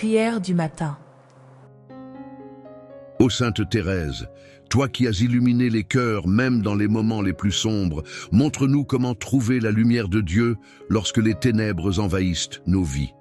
Prière du matin. Ô Sainte Thérèse, toi qui as illuminé les cœurs même dans les moments les plus sombres, montre-nous comment trouver la lumière de Dieu lorsque les ténèbres envahissent nos vies.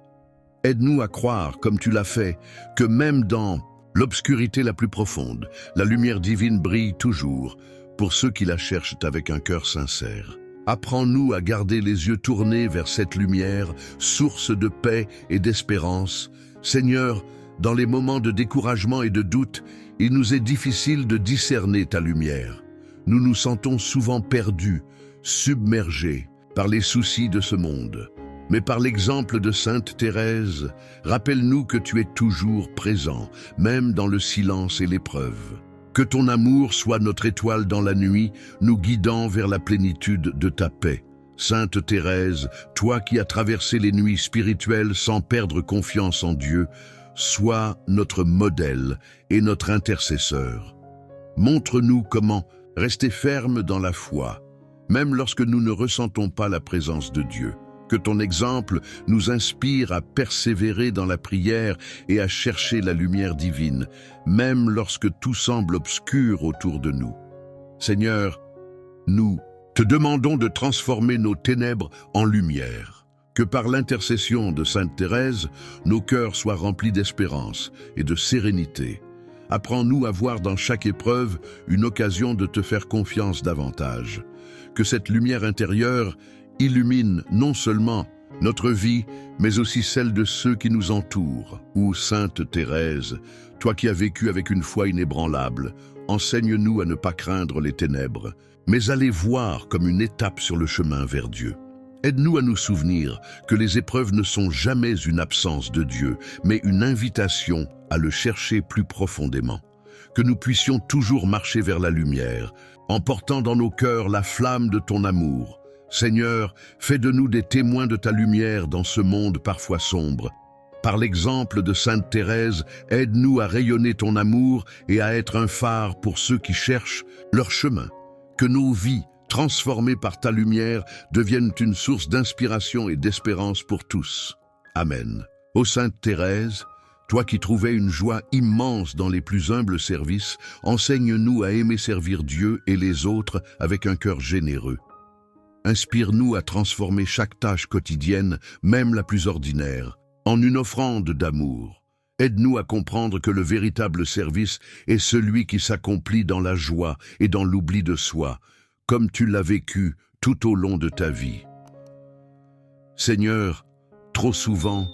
Aide-nous à croire, comme tu l'as fait, que même dans l'obscurité la plus profonde, la lumière divine brille toujours pour ceux qui la cherchent avec un cœur sincère. Apprends-nous à garder les yeux tournés vers cette lumière, source de paix et d'espérance. Seigneur, dans les moments de découragement et de doute, il nous est difficile de discerner ta lumière. Nous nous sentons souvent perdus, submergés par les soucis de ce monde. Mais par l'exemple de Sainte Thérèse, rappelle-nous que tu es toujours présent, même dans le silence et l'épreuve. Que ton amour soit notre étoile dans la nuit, nous guidant vers la plénitude de ta paix. Sainte Thérèse, toi qui as traversé les nuits spirituelles sans perdre confiance en Dieu, sois notre modèle et notre intercesseur. Montre-nous comment rester ferme dans la foi, même lorsque nous ne ressentons pas la présence de Dieu. Que ton exemple nous inspire à persévérer dans la prière et à chercher la lumière divine, même lorsque tout semble obscur autour de nous. Seigneur, nous te demandons de transformer nos ténèbres en lumière. Que par l'intercession de Sainte Thérèse, nos cœurs soient remplis d'espérance et de sérénité. Apprends-nous à voir dans chaque épreuve une occasion de te faire confiance davantage. Que cette lumière intérieure illumine non seulement notre vie, mais aussi celle de ceux qui nous entourent. Ô Sainte Thérèse, toi qui as vécu avec une foi inébranlable, enseigne-nous à ne pas craindre les ténèbres, mais à les voir comme une étape sur le chemin vers Dieu. Aide-nous à nous souvenir que les épreuves ne sont jamais une absence de Dieu, mais une invitation à le chercher plus profondément. Que nous puissions toujours marcher vers la lumière, en portant dans nos cœurs la flamme de ton amour. Seigneur, fais de nous des témoins de ta lumière dans ce monde parfois sombre. Par l'exemple de Sainte Thérèse, aide-nous à rayonner ton amour et à être un phare pour ceux qui cherchent leur chemin. Que nos vies, transformées par ta lumière, deviennent une source d'inspiration et d'espérance pour tous. Amen. Ô Sainte Thérèse, toi qui trouvais une joie immense dans les plus humbles services, enseigne-nous à aimer servir Dieu et les autres avec un cœur généreux. Inspire-nous à transformer chaque tâche quotidienne, même la plus ordinaire, en une offrande d'amour. Aide-nous à comprendre que le véritable service est celui qui s'accomplit dans la joie et dans l'oubli de soi, comme tu l'as vécu tout au long de ta vie. Seigneur, trop souvent,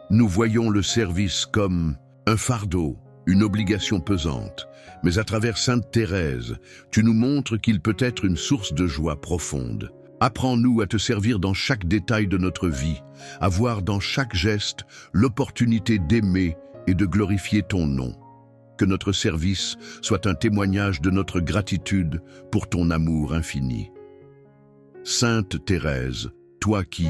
nous voyons le service comme un fardeau, une obligation pesante, mais à travers Sainte Thérèse, tu nous montres qu'il peut être une source de joie profonde. Apprends-nous à te servir dans chaque détail de notre vie, à voir dans chaque geste l'opportunité d'aimer et de glorifier ton nom. Que notre service soit un témoignage de notre gratitude pour ton amour infini. Sainte Thérèse, toi qui,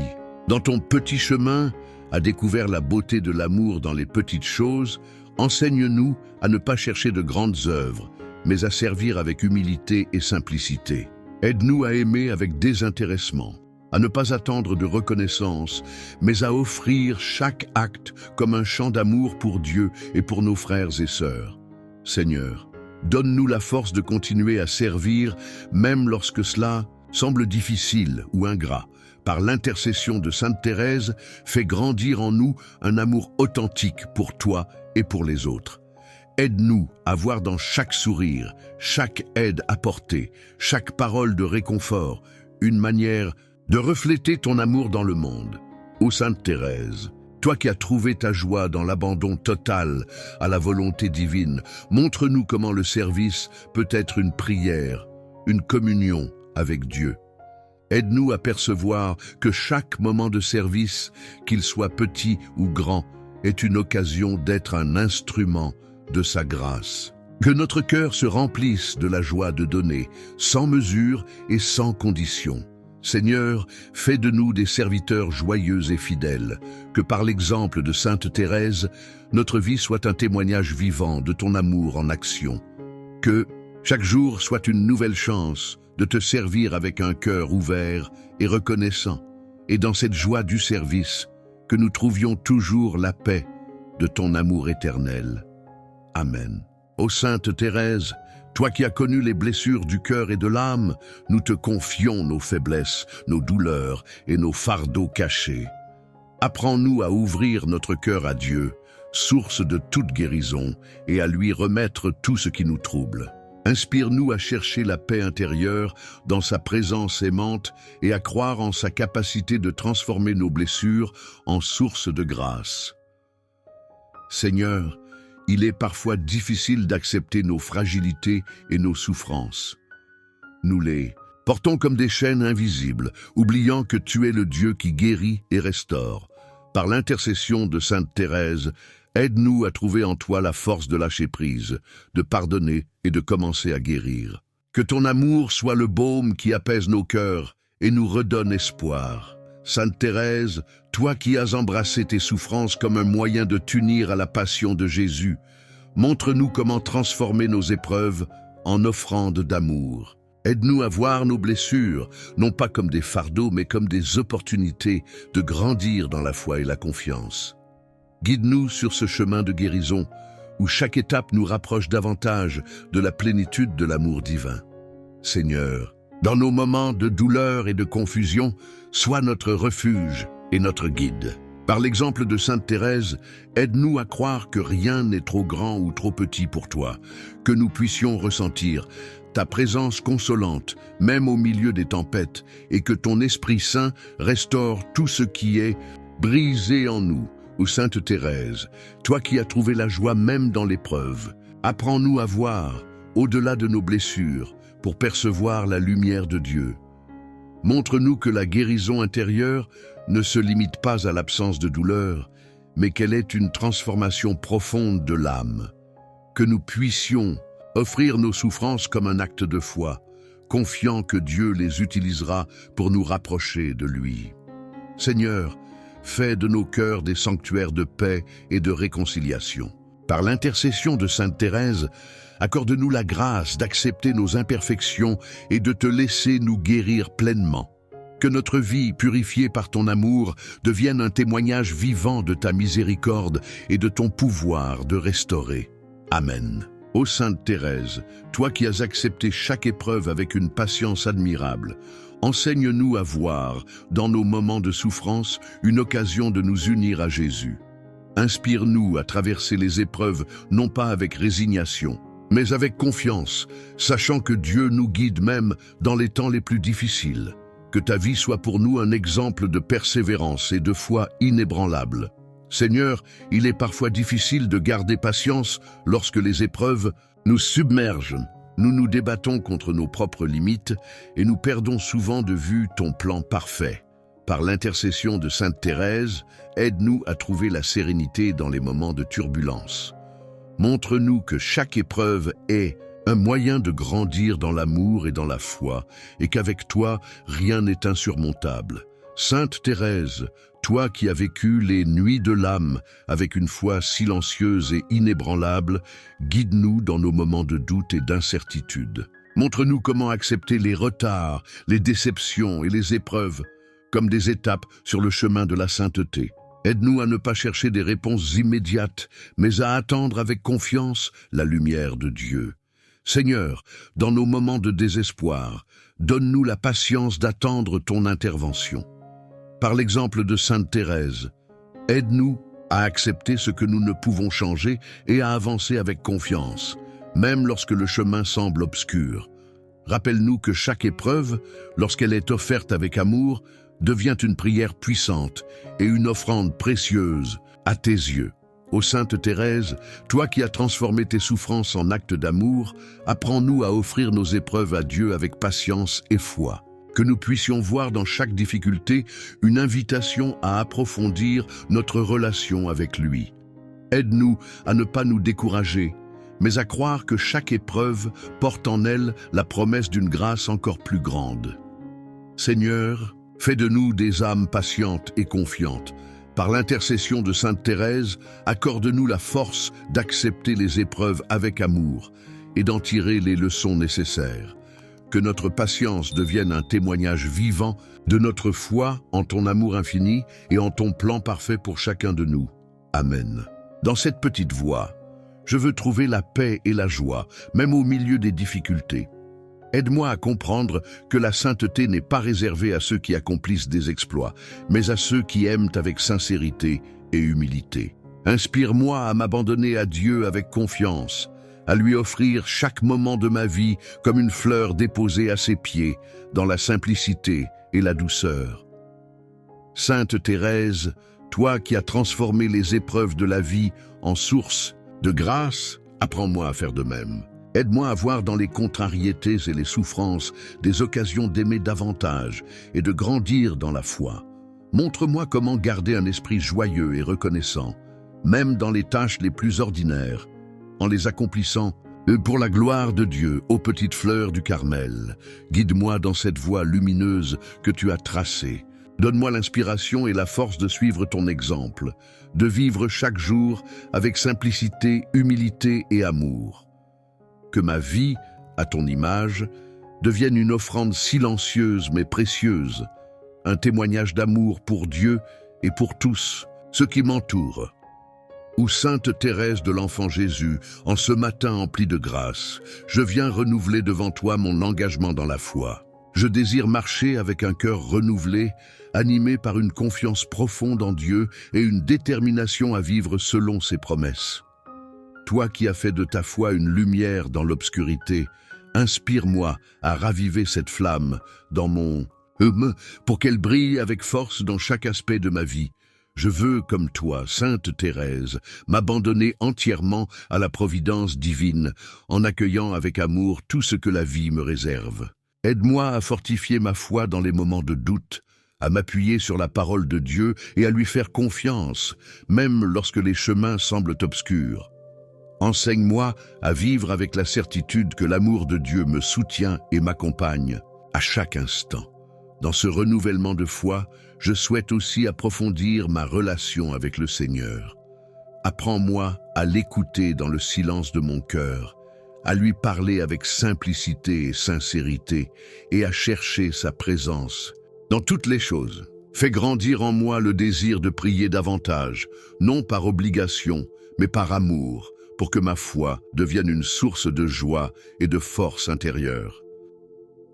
dans ton petit chemin, as découvert la beauté de l'amour dans les petites choses, enseigne-nous à ne pas chercher de grandes œuvres, mais à servir avec humilité et simplicité. Aide-nous à aimer avec désintéressement, à ne pas attendre de reconnaissance, mais à offrir chaque acte comme un chant d'amour pour Dieu et pour nos frères et sœurs. Seigneur, donne-nous la force de continuer à servir, même lorsque cela semble difficile ou ingrat. Par l'intercession de Sainte Thérèse, fais grandir en nous un amour authentique pour toi et pour les autres. Aide-nous à voir dans chaque sourire, chaque aide apportée, chaque parole de réconfort, une manière de refléter ton amour dans le monde. Ô Sainte Thérèse, toi qui as trouvé ta joie dans l'abandon total à la volonté divine, montre-nous comment le service peut être une prière, une communion avec Dieu. Aide-nous à percevoir que chaque moment de service, qu'il soit petit ou grand, est une occasion d'être un instrument de sa grâce. Que notre cœur se remplisse de la joie de donner, sans mesure et sans condition. Seigneur, fais de nous des serviteurs joyeux et fidèles, que par l'exemple de Sainte Thérèse, notre vie soit un témoignage vivant de ton amour en action. Que chaque jour soit une nouvelle chance de te servir avec un cœur ouvert et reconnaissant, et dans cette joie du service, que nous trouvions toujours la paix de ton amour éternel. Amen. Ô Sainte Thérèse, toi qui as connu les blessures du cœur et de l'âme, nous te confions nos faiblesses, nos douleurs et nos fardeaux cachés. Apprends-nous à ouvrir notre cœur à Dieu, source de toute guérison, et à lui remettre tout ce qui nous trouble. Inspire-nous à chercher la paix intérieure dans sa présence aimante et à croire en sa capacité de transformer nos blessures en source de grâce. Seigneur, il est parfois difficile d'accepter nos fragilités et nos souffrances. Nous les portons comme des chaînes invisibles, oubliant que tu es le Dieu qui guérit et restaure. Par l'intercession de Sainte Thérèse, aide-nous à trouver en toi la force de lâcher prise, de pardonner et de commencer à guérir. Que ton amour soit le baume qui apaise nos cœurs et nous redonne espoir. Sainte Thérèse, toi qui as embrassé tes souffrances comme un moyen de t'unir à la passion de Jésus, montre-nous comment transformer nos épreuves en offrande d'amour. Aide-nous à voir nos blessures, non pas comme des fardeaux, mais comme des opportunités de grandir dans la foi et la confiance. Guide-nous sur ce chemin de guérison, où chaque étape nous rapproche davantage de la plénitude de l'amour divin. Seigneur, dans nos moments de douleur et de confusion, sois notre refuge et notre guide. Par l'exemple de Sainte Thérèse, aide-nous à croire que rien n'est trop grand ou trop petit pour toi, que nous puissions ressentir ta présence consolante, même au milieu des tempêtes, et que ton Esprit Saint restaure tout ce qui est brisé en nous. Ô Sainte Thérèse, toi qui as trouvé la joie même dans l'épreuve, apprends-nous à voir, au-delà de nos blessures, pour percevoir la lumière de Dieu. Montre-nous que la guérison intérieure ne se limite pas à l'absence de douleur, mais qu'elle est une transformation profonde de l'âme. Que nous puissions offrir nos souffrances comme un acte de foi, confiant que Dieu les utilisera pour nous rapprocher de lui. Seigneur, fais de nos cœurs des sanctuaires de paix et de réconciliation. Par l'intercession de Sainte Thérèse, accorde-nous la grâce d'accepter nos imperfections et de te laisser nous guérir pleinement. Que notre vie, purifiée par ton amour, devienne un témoignage vivant de ta miséricorde et de ton pouvoir de restaurer. Amen. Ô Sainte Thérèse, toi qui as accepté chaque épreuve avec une patience admirable, enseigne-nous à voir, dans nos moments de souffrance, une occasion de nous unir à Jésus. Inspire-nous à traverser les épreuves, non pas avec résignation, mais avec confiance, sachant que Dieu nous guide même dans les temps les plus difficiles. Que ta vie soit pour nous un exemple de persévérance et de foi inébranlable. Seigneur, il est parfois difficile de garder patience lorsque les épreuves nous submergent. Nous nous débattons contre nos propres limites et nous perdons souvent de vue ton plan parfait. Par l'intercession de Sainte Thérèse, aide-nous à trouver la sérénité dans les moments de turbulence. Montre-nous que chaque épreuve est un moyen de grandir dans l'amour et dans la foi, et qu'avec toi, rien n'est insurmontable. Sainte Thérèse, toi qui as vécu les nuits de l'âme avec une foi silencieuse et inébranlable, guide-nous dans nos moments de doute et d'incertitude. Montre-nous comment accepter les retards, les déceptions et les épreuves comme des étapes sur le chemin de la sainteté. Aide-nous à ne pas chercher des réponses immédiates, mais à attendre avec confiance la lumière de Dieu. Seigneur, dans nos moments de désespoir, donne-nous la patience d'attendre ton intervention. Par l'exemple de Sainte Thérèse, aide-nous à accepter ce que nous ne pouvons changer et à avancer avec confiance, même lorsque le chemin semble obscur. Rappelle-nous que chaque épreuve, lorsqu'elle est offerte avec amour, devient une prière puissante et une offrande précieuse à tes yeux. Ô Sainte Thérèse, toi qui as transformé tes souffrances en actes d'amour, apprends-nous à offrir nos épreuves à Dieu avec patience et foi. Que nous puissions voir dans chaque difficulté une invitation à approfondir notre relation avec lui. Aide-nous à ne pas nous décourager, mais à croire que chaque épreuve porte en elle la promesse d'une grâce encore plus grande. Seigneur, fais de nous des âmes patientes et confiantes. Par l'intercession de Sainte Thérèse, accorde-nous la force d'accepter les épreuves avec amour et d'en tirer les leçons nécessaires. Que notre patience devienne un témoignage vivant de notre foi en ton amour infini et en ton plan parfait pour chacun de nous. Amen. Dans cette petite voie, je veux trouver la paix et la joie, même au milieu des difficultés. Aide-moi à comprendre que la sainteté n'est pas réservée à ceux qui accomplissent des exploits, mais à ceux qui aiment avec sincérité et humilité. Inspire-moi à m'abandonner à Dieu avec confiance, à lui offrir chaque moment de ma vie comme une fleur déposée à ses pieds, dans la simplicité et la douceur. Sainte Thérèse, toi qui as transformé les épreuves de la vie en source de grâce, apprends-moi à faire de même. Aide-moi à voir dans les contrariétés et les souffrances des occasions d'aimer davantage et de grandir dans la foi. Montre-moi comment garder un esprit joyeux et reconnaissant, même dans les tâches les plus ordinaires, en les accomplissant pour la gloire de Dieu, ô petite fleur du Carmel. Guide-moi dans cette voie lumineuse que tu as tracée. Donne-moi l'inspiration et la force de suivre ton exemple, de vivre chaque jour avec simplicité, humilité et amour. Que ma vie, à ton image, devienne une offrande silencieuse mais précieuse, un témoignage d'amour pour Dieu et pour tous ceux qui m'entourent. Ô Sainte Thérèse de l'Enfant Jésus, en ce matin empli de grâce, je viens renouveler devant toi mon engagement dans la foi. Je désire marcher avec un cœur renouvelé, animé par une confiance profonde en Dieu et une détermination à vivre selon ses promesses. Toi qui as fait de ta foi une lumière dans l'obscurité, inspire-moi à raviver cette flamme dans mon âme pour qu'elle brille avec force dans chaque aspect de ma vie. Je veux, comme toi, Sainte Thérèse, m'abandonner entièrement à la providence divine, en accueillant avec amour tout ce que la vie me réserve. Aide-moi à fortifier ma foi dans les moments de doute, à m'appuyer sur la parole de Dieu et à lui faire confiance, même lorsque les chemins semblent obscurs. Enseigne-moi à vivre avec la certitude que l'amour de Dieu me soutient et m'accompagne à chaque instant. Dans ce renouvellement de foi, je souhaite aussi approfondir ma relation avec le Seigneur. Apprends-moi à l'écouter dans le silence de mon cœur, à lui parler avec simplicité et sincérité et à chercher sa présence dans toutes les choses. Fais grandir en moi le désir de prier davantage, non par obligation, mais par amour, pour que ma foi devienne une source de joie et de force intérieure.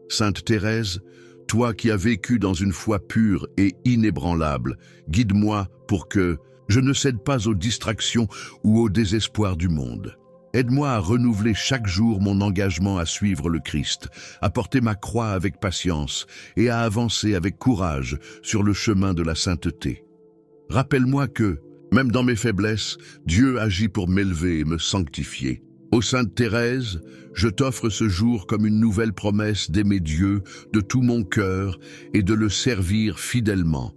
Sainte Thérèse, toi qui as vécu dans une foi pure et inébranlable, guide-moi pour que je ne cède pas aux distractions ou au désespoir du monde. Aide-moi à renouveler chaque jour mon engagement à suivre le Christ, à porter ma croix avec patience et à avancer avec courage sur le chemin de la sainteté. Rappelle-moi que, même dans mes faiblesses, Dieu agit pour m'élever et me sanctifier. Ô Sainte Thérèse, je t'offre ce jour comme une nouvelle promesse d'aimer Dieu de tout mon cœur et de le servir fidèlement.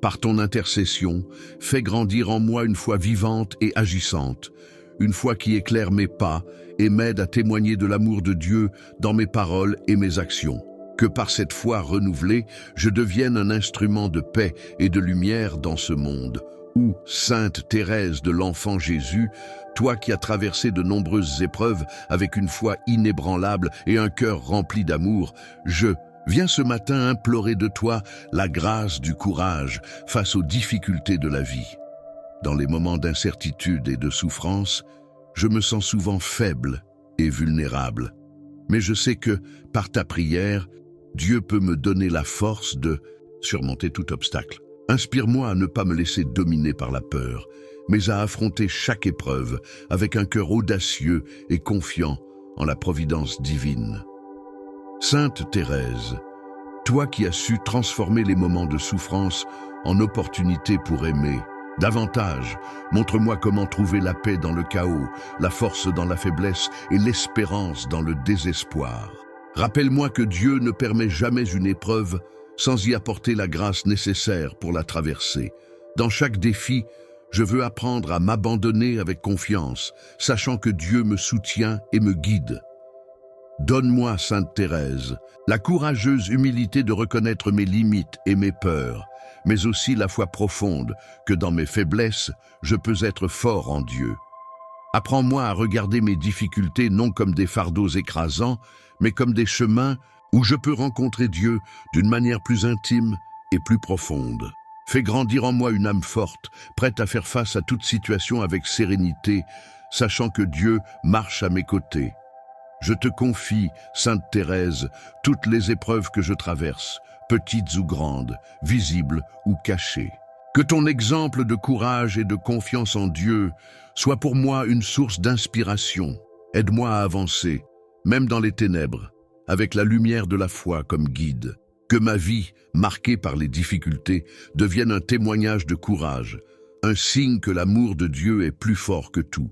Par ton intercession, fais grandir en moi une foi vivante et agissante, une foi qui éclaire mes pas et m'aide à témoigner de l'amour de Dieu dans mes paroles et mes actions. Que par cette foi renouvelée, je devienne un instrument de paix et de lumière dans ce monde. Ou, Sainte Thérèse de l'Enfant Jésus, toi qui as traversé de nombreuses épreuves avec une foi inébranlable et un cœur rempli d'amour, je viens ce matin implorer de toi la grâce du courage face aux difficultés de la vie. Dans les moments d'incertitude et de souffrance, je me sens souvent faible et vulnérable. Mais je sais que, par ta prière, Dieu peut me donner la force de surmonter tout obstacle. Inspire-moi à ne pas me laisser dominer par la peur, mais à affronter chaque épreuve avec un cœur audacieux et confiant en la providence divine. Sainte Thérèse, toi qui as su transformer les moments de souffrance en opportunités pour aimer davantage, montre-moi comment trouver la paix dans le chaos, la force dans la faiblesse et l'espérance dans le désespoir. Rappelle-moi que Dieu ne permet jamais une épreuve sans y apporter la grâce nécessaire pour la traverser. Dans chaque défi, je veux apprendre à m'abandonner avec confiance, sachant que Dieu me soutient et me guide. Donne-moi, Sainte Thérèse, la courageuse humilité de reconnaître mes limites et mes peurs, mais aussi la foi profonde que dans mes faiblesses, je peux être fort en Dieu. Apprends-moi à regarder mes difficultés non comme des fardeaux écrasants, mais comme des chemins où je peux rencontrer Dieu d'une manière plus intime et plus profonde. Fais grandir en moi une âme forte, prête à faire face à toute situation avec sérénité, sachant que Dieu marche à mes côtés. Je te confie, Sainte Thérèse, toutes les épreuves que je traverse, petites ou grandes, visibles ou cachées. Que ton exemple de courage et de confiance en Dieu soit pour moi une source d'inspiration. Aide-moi à avancer, même dans les ténèbres, avec la lumière de la foi comme guide. Que ma vie, marquée par les difficultés, devienne un témoignage de courage, un signe que l'amour de Dieu est plus fort que tout.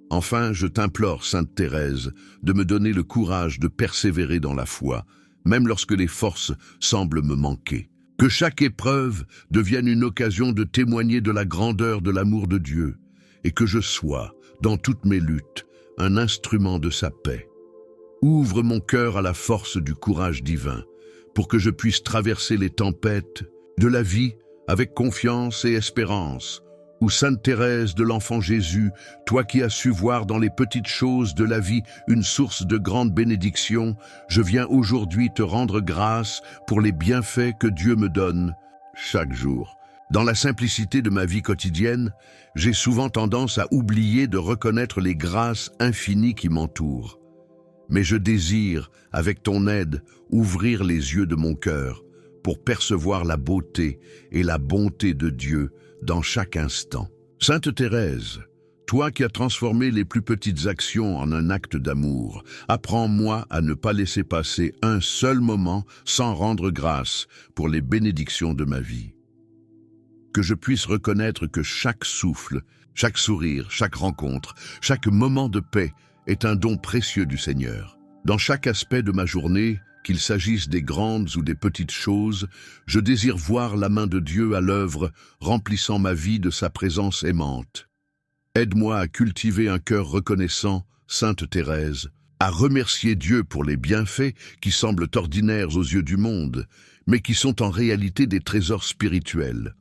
Enfin, je t'implore, Sainte Thérèse, de me donner le courage de persévérer dans la foi, même lorsque les forces semblent me manquer. Que chaque épreuve devienne une occasion de témoigner de la grandeur de l'amour de Dieu, et que je sois, dans toutes mes luttes, un instrument de sa paix. Ouvre mon cœur à la force du courage divin, pour que je puisse traverser les tempêtes de la vie avec confiance et espérance. Ou Sainte Thérèse de l'Enfant Jésus, toi qui as su voir dans les petites choses de la vie une source de grande bénédiction, je viens aujourd'hui te rendre grâce pour les bienfaits que Dieu me donne chaque jour. Dans la simplicité de ma vie quotidienne, j'ai souvent tendance à oublier de reconnaître les grâces infinies qui m'entourent. Mais je désire, avec ton aide, ouvrir les yeux de mon cœur pour percevoir la beauté et la bonté de Dieu dans chaque instant. Sainte Thérèse, toi qui as transformé les plus petites actions en un acte d'amour, apprends-moi à ne pas laisser passer un seul moment sans rendre grâce pour les bénédictions de ma vie. Que je puisse reconnaître que chaque souffle, chaque sourire, chaque rencontre, chaque moment de paix est un don précieux du Seigneur. Dans chaque aspect de ma journée, qu'il s'agisse des grandes ou des petites choses, je désire voir la main de Dieu à l'œuvre, remplissant ma vie de sa présence aimante. Aide-moi à cultiver un cœur reconnaissant, Sainte Thérèse, à remercier Dieu pour les bienfaits qui semblent ordinaires aux yeux du monde, mais qui sont en réalité des trésors spirituels.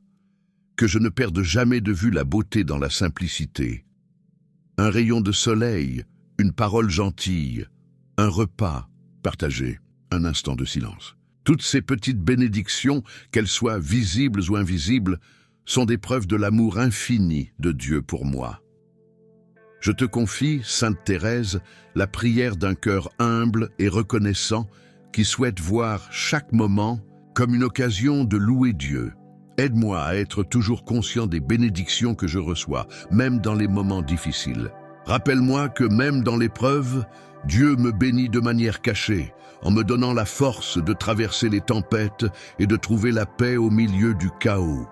Que je ne perde jamais de vue la beauté dans la simplicité. Un rayon de soleil, une parole gentille, un repas partagé, un instant de silence. Toutes ces petites bénédictions, qu'elles soient visibles ou invisibles, sont des preuves de l'amour infini de Dieu pour moi. Je te confie, Sainte Thérèse, la prière d'un cœur humble et reconnaissant qui souhaite voir chaque moment comme une occasion de louer Dieu. Aide-moi à être toujours conscient des bénédictions que je reçois, même dans les moments difficiles. Rappelle-moi que même dans l'épreuve, Dieu me bénit de manière cachée, en me donnant la force de traverser les tempêtes et de trouver la paix au milieu du chaos.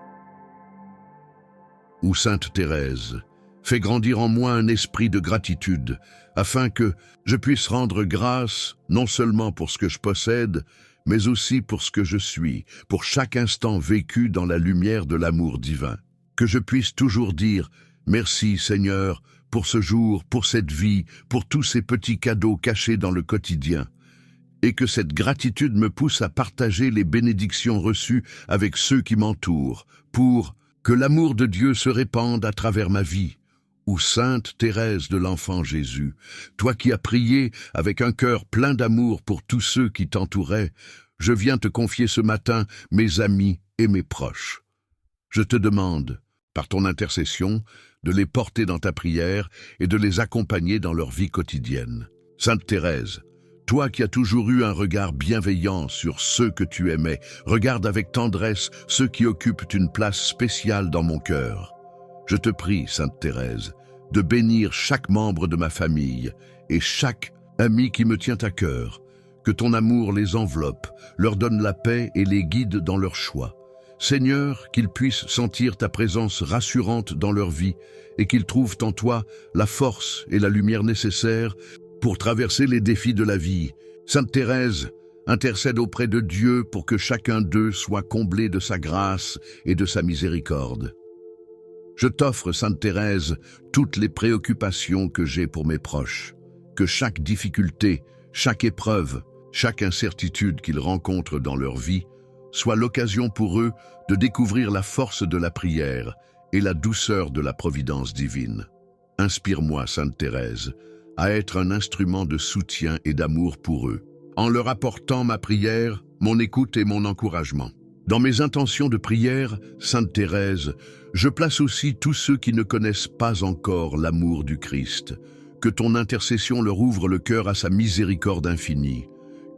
Ou Sainte Thérèse, fais grandir en moi un esprit de gratitude, afin que je puisse rendre grâce non seulement pour ce que je possède, mais aussi pour ce que je suis, pour chaque instant vécu dans la lumière de l'amour divin. Que je puisse toujours dire « Merci Seigneur » pour ce jour, pour cette vie, pour tous ces petits cadeaux cachés dans le quotidien. Et que cette gratitude me pousse à partager les bénédictions reçues avec ceux qui m'entourent, pour que l'amour de Dieu se répande à travers ma vie. Ou Sainte Thérèse de l'Enfant Jésus, toi qui as prié avec un cœur plein d'amour pour tous ceux qui t'entouraient, je viens te confier ce matin mes amis et mes proches. Je te demande, par ton intercession, de les porter dans ta prière et de les accompagner dans leur vie quotidienne. Sainte Thérèse, toi qui as toujours eu un regard bienveillant sur ceux que tu aimais, regarde avec tendresse ceux qui occupent une place spéciale dans mon cœur. Je te prie, Sainte Thérèse, de bénir chaque membre de ma famille et chaque ami qui me tient à cœur, que ton amour les enveloppe, leur donne la paix et les guide dans leurs choix. Seigneur, qu'ils puissent sentir ta présence rassurante dans leur vie et qu'ils trouvent en toi la force et la lumière nécessaires pour traverser les défis de la vie. Sainte Thérèse, intercède auprès de Dieu pour que chacun d'eux soit comblé de sa grâce et de sa miséricorde. Je t'offre, Sainte Thérèse, toutes les préoccupations que j'ai pour mes proches, que chaque difficulté, chaque épreuve, chaque incertitude qu'ils rencontrent dans leur vie soit l'occasion pour eux de découvrir la force de la prière et la douceur de la providence divine. Inspire-moi, Sainte Thérèse, à être un instrument de soutien et d'amour pour eux, en leur apportant ma prière, mon écoute et mon encouragement. Dans mes intentions de prière, Sainte Thérèse, je place aussi tous ceux qui ne connaissent pas encore l'amour du Christ. Que ton intercession leur ouvre le cœur à sa miséricorde infinie.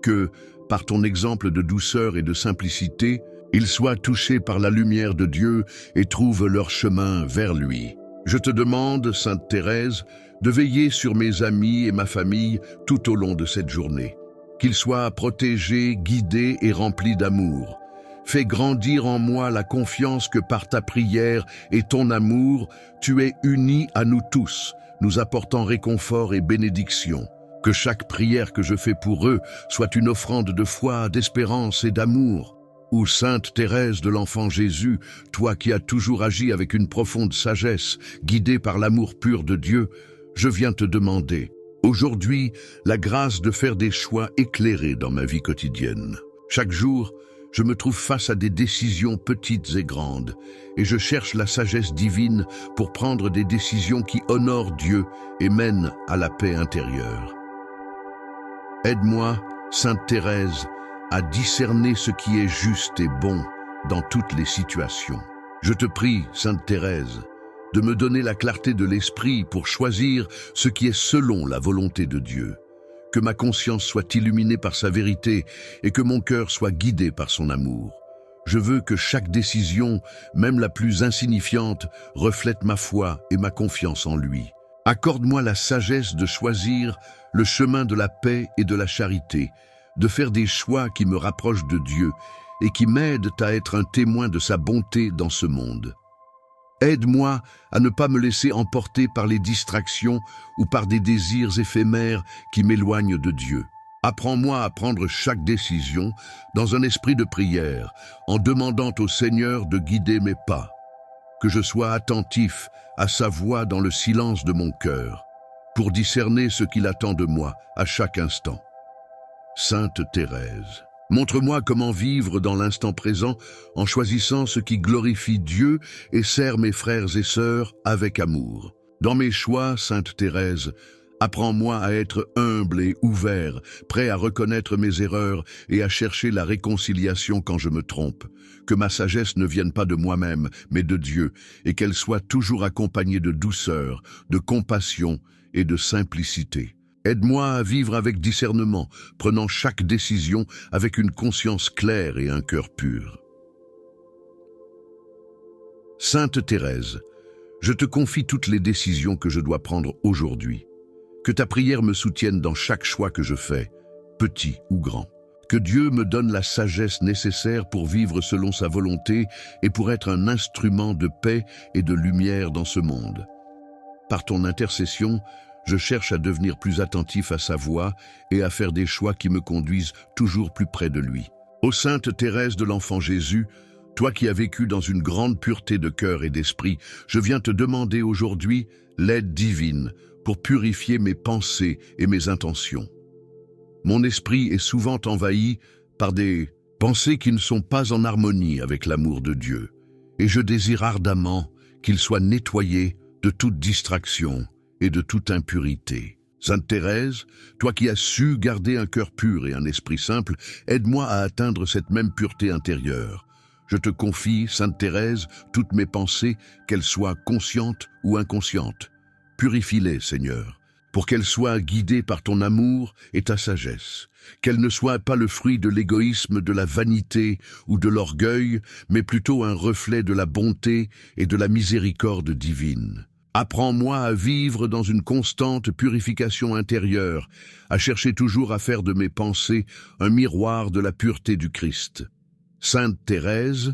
Que, par ton exemple de douceur et de simplicité, ils soient touchés par la lumière de Dieu et trouvent leur chemin vers lui. Je te demande, Sainte Thérèse, de veiller sur mes amis et ma famille tout au long de cette journée. Qu'ils soient protégés, guidés et remplis d'amour. Fais grandir en moi la confiance que par ta prière et ton amour, tu es uni à nous tous, nous apportant réconfort et bénédiction. Que chaque prière que je fais pour eux soit une offrande de foi, d'espérance et d'amour. Ô Sainte Thérèse de l'Enfant Jésus, toi qui as toujours agi avec une profonde sagesse, guidée par l'amour pur de Dieu, je viens te demander, aujourd'hui, la grâce de faire des choix éclairés dans ma vie quotidienne. Chaque jour, je me trouve face à des décisions petites et grandes, et je cherche la sagesse divine pour prendre des décisions qui honorent Dieu et mènent à la paix intérieure. Aide-moi, Sainte Thérèse, à discerner ce qui est juste et bon dans toutes les situations. Je te prie, Sainte Thérèse, de me donner la clarté de l'esprit pour choisir ce qui est selon la volonté de Dieu. Que ma conscience soit illuminée par sa vérité et que mon cœur soit guidé par son amour. Je veux que chaque décision, même la plus insignifiante, reflète ma foi et ma confiance en lui. Accorde-moi la sagesse de choisir le chemin de la paix et de la charité, de faire des choix qui me rapprochent de Dieu et qui m'aident à être un témoin de sa bonté dans ce monde. Aide-moi à ne pas me laisser emporter par les distractions ou par des désirs éphémères qui m'éloignent de Dieu. Apprends-moi à prendre chaque décision dans un esprit de prière, en demandant au Seigneur de guider mes pas. Que je sois attentif à sa voix dans le silence de mon cœur, pour discerner ce qu'il attend de moi à chaque instant. Sainte Thérèse, montre-moi comment vivre dans l'instant présent en choisissant ce qui glorifie Dieu et sert mes frères et sœurs avec amour. Dans mes choix, Sainte Thérèse, apprends-moi à être humble et ouvert, prêt à reconnaître mes erreurs et à chercher la réconciliation quand je me trompe. Que ma sagesse ne vienne pas de moi-même, mais de Dieu, et qu'elle soit toujours accompagnée de douceur, de compassion et de simplicité. Aide-moi à vivre avec discernement, prenant chaque décision avec une conscience claire et un cœur pur. Sainte Thérèse, je te confie toutes les décisions que je dois prendre aujourd'hui. Que ta prière me soutienne dans chaque choix que je fais, petit ou grand. Que Dieu me donne la sagesse nécessaire pour vivre selon sa volonté et pour être un instrument de paix et de lumière dans ce monde. Par ton intercession, je cherche à devenir plus attentif à sa voix et à faire des choix qui me conduisent toujours plus près de lui. Ô Sainte Thérèse de l'Enfant Jésus, toi qui as vécu dans une grande pureté de cœur et d'esprit, je viens te demander aujourd'hui l'aide divine pour purifier mes pensées et mes intentions. Mon esprit est souvent envahi par des pensées qui ne sont pas en harmonie avec l'amour de Dieu, et je désire ardemment qu'il soit nettoyé de toute distraction et de toute impurité. Sainte Thérèse, toi qui as su garder un cœur pur et un esprit simple, aide-moi à atteindre cette même pureté intérieure. Je te confie, Sainte Thérèse, toutes mes pensées, qu'elles soient conscientes ou inconscientes. Purifie-les, Seigneur, pour qu'elles soient guidées par ton amour et ta sagesse. Qu'elles ne soient pas le fruit de l'égoïsme, de la vanité ou de l'orgueil, mais plutôt un reflet de la bonté et de la miséricorde divine. Apprends-moi à vivre dans une constante purification intérieure, à chercher toujours à faire de mes pensées un miroir de la pureté du Christ. Sainte Thérèse,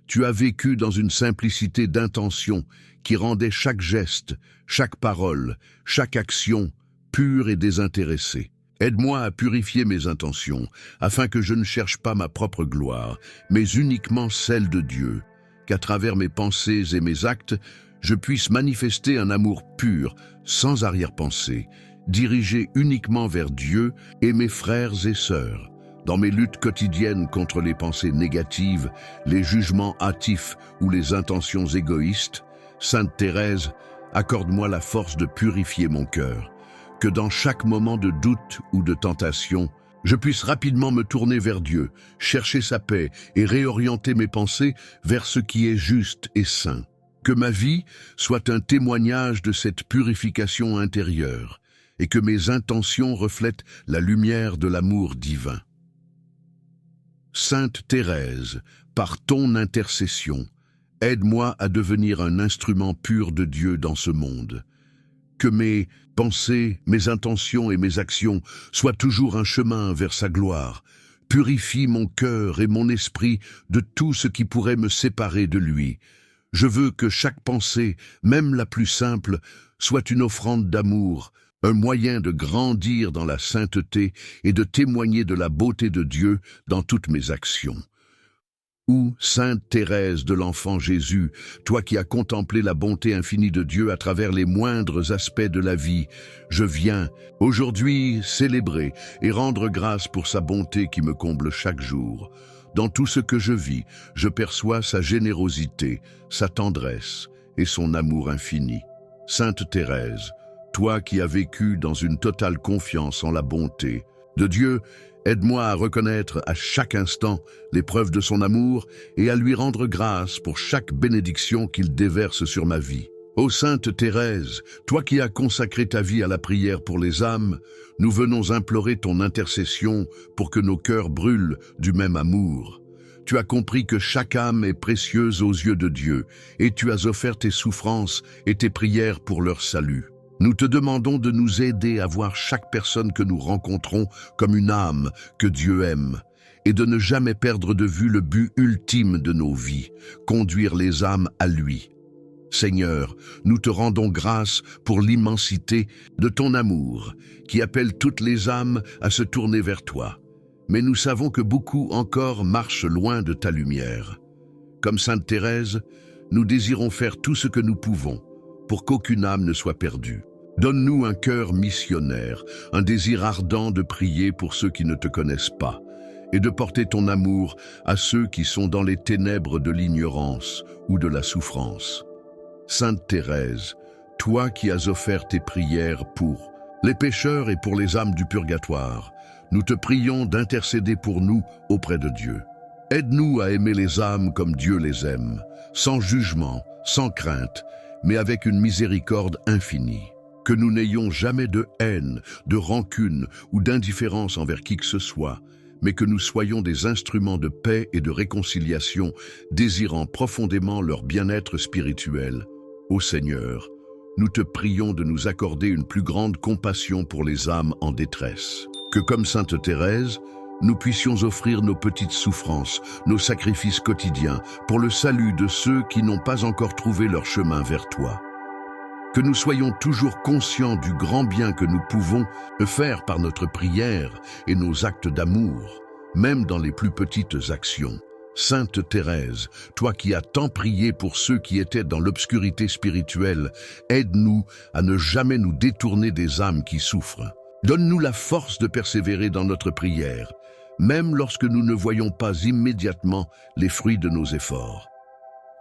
tu as vécu dans une simplicité d'intention qui rendait chaque geste, chaque parole, chaque action pure et désintéressée. Aide-moi à purifier mes intentions, afin que je ne cherche pas ma propre gloire, mais uniquement celle de Dieu, qu'à travers mes pensées et mes actes, je puisse manifester un amour pur, sans arrière-pensée, dirigé uniquement vers Dieu et mes frères et sœurs. Dans mes luttes quotidiennes contre les pensées négatives, les jugements hâtifs ou les intentions égoïstes, Sainte Thérèse, accorde-moi la force de purifier mon cœur. Que dans chaque moment de doute ou de tentation, je puisse rapidement me tourner vers Dieu, chercher sa paix et réorienter mes pensées vers ce qui est juste et saint. Que ma vie soit un témoignage de cette purification intérieure et que mes intentions reflètent la lumière de l'amour divin. Sainte Thérèse, par ton intercession, aide-moi à devenir un instrument pur de Dieu dans ce monde. Que mes pensées, mes intentions et mes actions soient toujours un chemin vers sa gloire. Purifie mon cœur et mon esprit de tout ce qui pourrait me séparer de lui. Je veux que chaque pensée, même la plus simple, soit une offrande d'amour, un moyen de grandir dans la sainteté et de témoigner de la beauté de Dieu dans toutes mes actions. Ô Sainte Thérèse de l'Enfant Jésus, toi qui as contemplé la bonté infinie de Dieu à travers les moindres aspects de la vie, je viens aujourd'hui célébrer et rendre grâce pour sa bonté qui me comble chaque jour. Dans tout ce que je vis, je perçois sa générosité, sa tendresse et son amour infini. Sainte Thérèse, toi qui as vécu dans une totale confiance en la bonté de Dieu, aide-moi à reconnaître à chaque instant les preuves de son amour et à lui rendre grâce pour chaque bénédiction qu'il déverse sur ma vie. Ô Sainte Thérèse, toi qui as consacré ta vie à la prière pour les âmes, nous venons implorer ton intercession pour que nos cœurs brûlent du même amour. Tu as compris que chaque âme est précieuse aux yeux de Dieu et tu as offert tes souffrances et tes prières pour leur salut. Nous te demandons de nous aider à voir chaque personne que nous rencontrons comme une âme que Dieu aime et de ne jamais perdre de vue le but ultime de nos vies, conduire les âmes à lui. Seigneur, nous te rendons grâce pour l'immensité de ton amour qui appelle toutes les âmes à se tourner vers toi. Mais nous savons que beaucoup encore marchent loin de ta lumière. Comme Sainte Thérèse, nous désirons faire tout ce que nous pouvons pour qu'aucune âme ne soit perdue. Donne-nous un cœur missionnaire, un désir ardent de prier pour ceux qui ne te connaissent pas, et de porter ton amour à ceux qui sont dans les ténèbres de l'ignorance ou de la souffrance. Sainte Thérèse, toi qui as offert tes prières pour les pécheurs et pour les âmes du purgatoire, nous te prions d'intercéder pour nous auprès de Dieu. Aide-nous à aimer les âmes comme Dieu les aime, sans jugement, sans crainte, mais avec une miséricorde infinie. Que nous n'ayons jamais de haine, de rancune ou d'indifférence envers qui que ce soit, mais que nous soyons des instruments de paix et de réconciliation, désirant profondément leur bien-être spirituel. Ô Seigneur, nous te prions de nous accorder une plus grande compassion pour les âmes en détresse. Que comme Sainte Thérèse, nous puissions offrir nos petites souffrances, nos sacrifices quotidiens, pour le salut de ceux qui n'ont pas encore trouvé leur chemin vers toi. Que nous soyons toujours conscients du grand bien que nous pouvons faire par notre prière et nos actes d'amour, même dans les plus petites actions. Sainte Thérèse, toi qui as tant prié pour ceux qui étaient dans l'obscurité spirituelle, aide-nous à ne jamais nous détourner des âmes qui souffrent. Donne-nous la force de persévérer dans notre prière, même lorsque nous ne voyons pas immédiatement les fruits de nos efforts.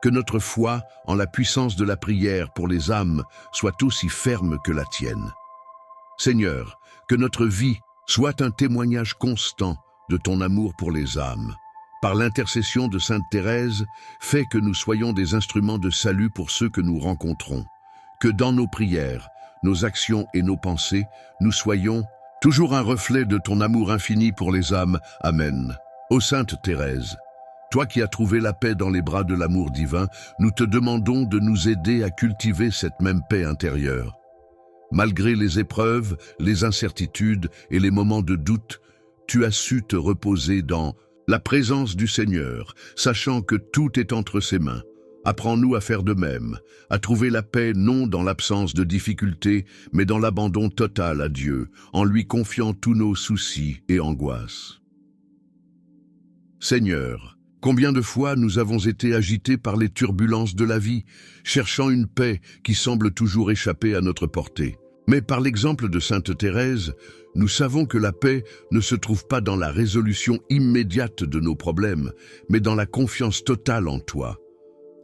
Que notre foi en la puissance de la prière pour les âmes soit aussi ferme que la tienne. Seigneur, que notre vie soit un témoignage constant de ton amour pour les âmes. Par l'intercession de Sainte Thérèse, fais que nous soyons des instruments de salut pour ceux que nous rencontrons. Que dans nos prières, nos actions et nos pensées, nous soyons toujours un reflet de ton amour infini pour les âmes. Amen. Ô Sainte Thérèse, toi qui as trouvé la paix dans les bras de l'amour divin, nous te demandons de nous aider à cultiver cette même paix intérieure. Malgré les épreuves, les incertitudes et les moments de doute, tu as su te reposer dans la présence du Seigneur, sachant que tout est entre ses mains. Apprends-nous à faire de même, à trouver la paix non dans l'absence de difficultés, mais dans l'abandon total à Dieu, en lui confiant tous nos soucis et angoisses. Seigneur, combien de fois nous avons été agités par les turbulences de la vie, cherchant une paix qui semble toujours échapper à notre portée. Mais par l'exemple de Sainte Thérèse, nous savons que la paix ne se trouve pas dans la résolution immédiate de nos problèmes, mais dans la confiance totale en toi.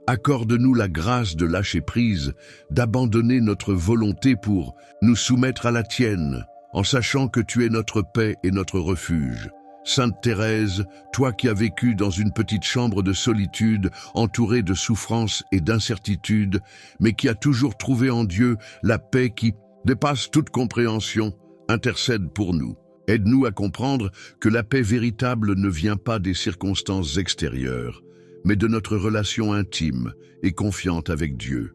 Accorde-nous la grâce de lâcher prise, d'abandonner notre volonté pour nous soumettre à la tienne, en sachant que tu es notre paix et notre refuge. Sainte Thérèse, toi qui as vécu dans une petite chambre de solitude, entourée de souffrances et d'incertitudes, mais qui a toujours trouvé en Dieu la paix qui dépasse toute compréhension, intercède pour nous. Aide-nous à comprendre que la paix véritable ne vient pas des circonstances extérieures, mais de notre relation intime et confiante avec Dieu.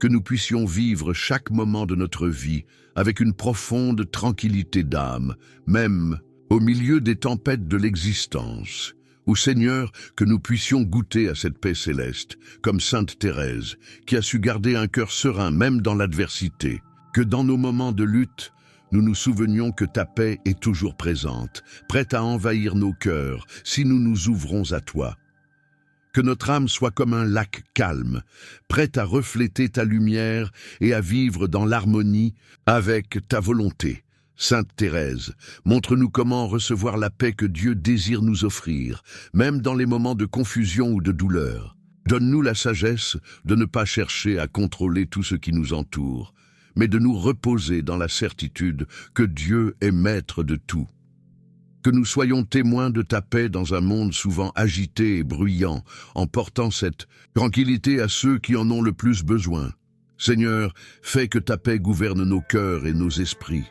Que nous puissions vivre chaque moment de notre vie avec une profonde tranquillité d'âme, même au milieu des tempêtes de l'existence. Ô Seigneur, que nous puissions goûter à cette paix céleste, comme Sainte Thérèse, qui a su garder un cœur serein même dans l'adversité. Que dans nos moments de lutte, nous nous souvenions que ta paix est toujours présente, prête à envahir nos cœurs si nous nous ouvrons à toi. Que notre âme soit comme un lac calme, prête à refléter ta lumière et à vivre dans l'harmonie avec ta volonté. Sainte Thérèse, montre-nous comment recevoir la paix que Dieu désire nous offrir, même dans les moments de confusion ou de douleur. Donne-nous la sagesse de ne pas chercher à contrôler tout ce qui nous entoure, mais de nous reposer dans la certitude que Dieu est maître de tout. Que nous soyons témoins de ta paix dans un monde souvent agité et bruyant, en portant cette tranquillité à ceux qui en ont le plus besoin. Seigneur, fais que ta paix gouverne nos cœurs et nos esprits.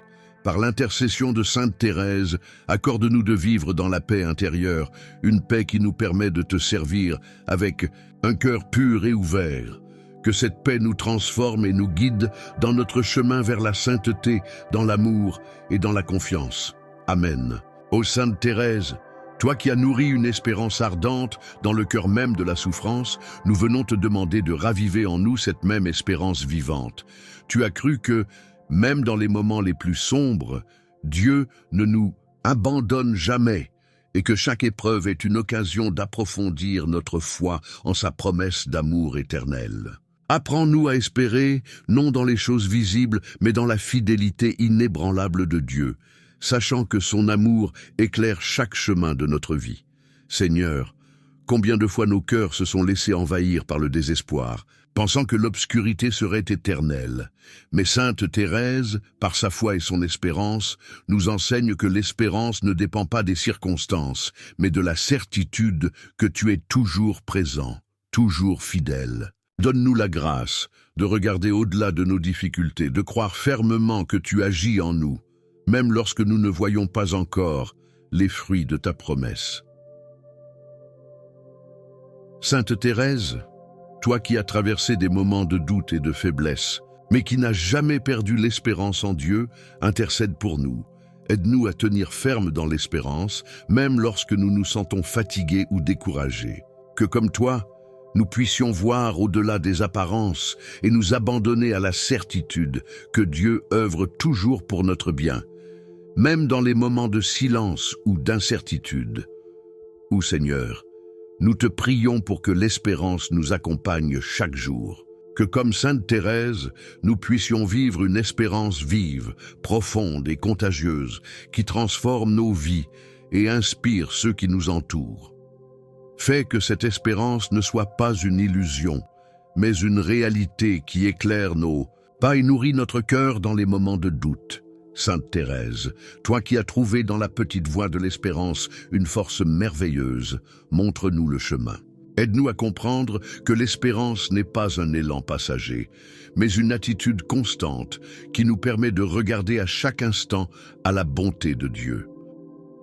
Par l'intercession de Sainte Thérèse, accorde-nous de vivre dans la paix intérieure, une paix qui nous permet de te servir avec un cœur pur et ouvert. Que cette paix nous transforme et nous guide dans notre chemin vers la sainteté, dans l'amour et dans la confiance. Amen. Ô Sainte Thérèse, toi qui as nourri une espérance ardente dans le cœur même de la souffrance, nous venons te demander de raviver en nous cette même espérance vivante. Tu as cru que, même dans les moments les plus sombres, Dieu ne nous abandonne jamais et que chaque épreuve est une occasion d'approfondir notre foi en sa promesse d'amour éternel. Apprends-nous à espérer, non dans les choses visibles, mais dans la fidélité inébranlable de Dieu, sachant que son amour éclaire chaque chemin de notre vie. Seigneur, combien de fois nos cœurs se sont laissés envahir par le désespoir, pensant que l'obscurité serait éternelle. Mais Sainte Thérèse, par sa foi et son espérance, nous enseigne que l'espérance ne dépend pas des circonstances, mais de la certitude que tu es toujours présent, toujours fidèle. Donne-nous la grâce de regarder au-delà de nos difficultés, de croire fermement que tu agis en nous, même lorsque nous ne voyons pas encore les fruits de ta promesse. Sainte Thérèse, toi qui as traversé des moments de doute et de faiblesse, mais qui n'as jamais perdu l'espérance en Dieu, intercède pour nous. Aide-nous à tenir ferme dans l'espérance, même lorsque nous nous sentons fatigués ou découragés. Que comme toi, nous puissions voir au-delà des apparences et nous abandonner à la certitude que Dieu œuvre toujours pour notre bien, même dans les moments de silence ou d'incertitude. Ô Seigneur, nous te prions pour que l'espérance nous accompagne chaque jour. Que comme Sainte Thérèse, nous puissions vivre une espérance vive, profonde et contagieuse, qui transforme nos vies et inspire ceux qui nous entourent. Fais que cette espérance ne soit pas une illusion, mais une réalité qui éclaire nos pas et nourrit notre cœur dans les moments de doute. Sainte Thérèse, toi qui as trouvé dans la petite voie de l'espérance une force merveilleuse, montre-nous le chemin. Aide-nous à comprendre que l'espérance n'est pas un élan passager, mais une attitude constante qui nous permet de regarder à chaque instant à la bonté de Dieu.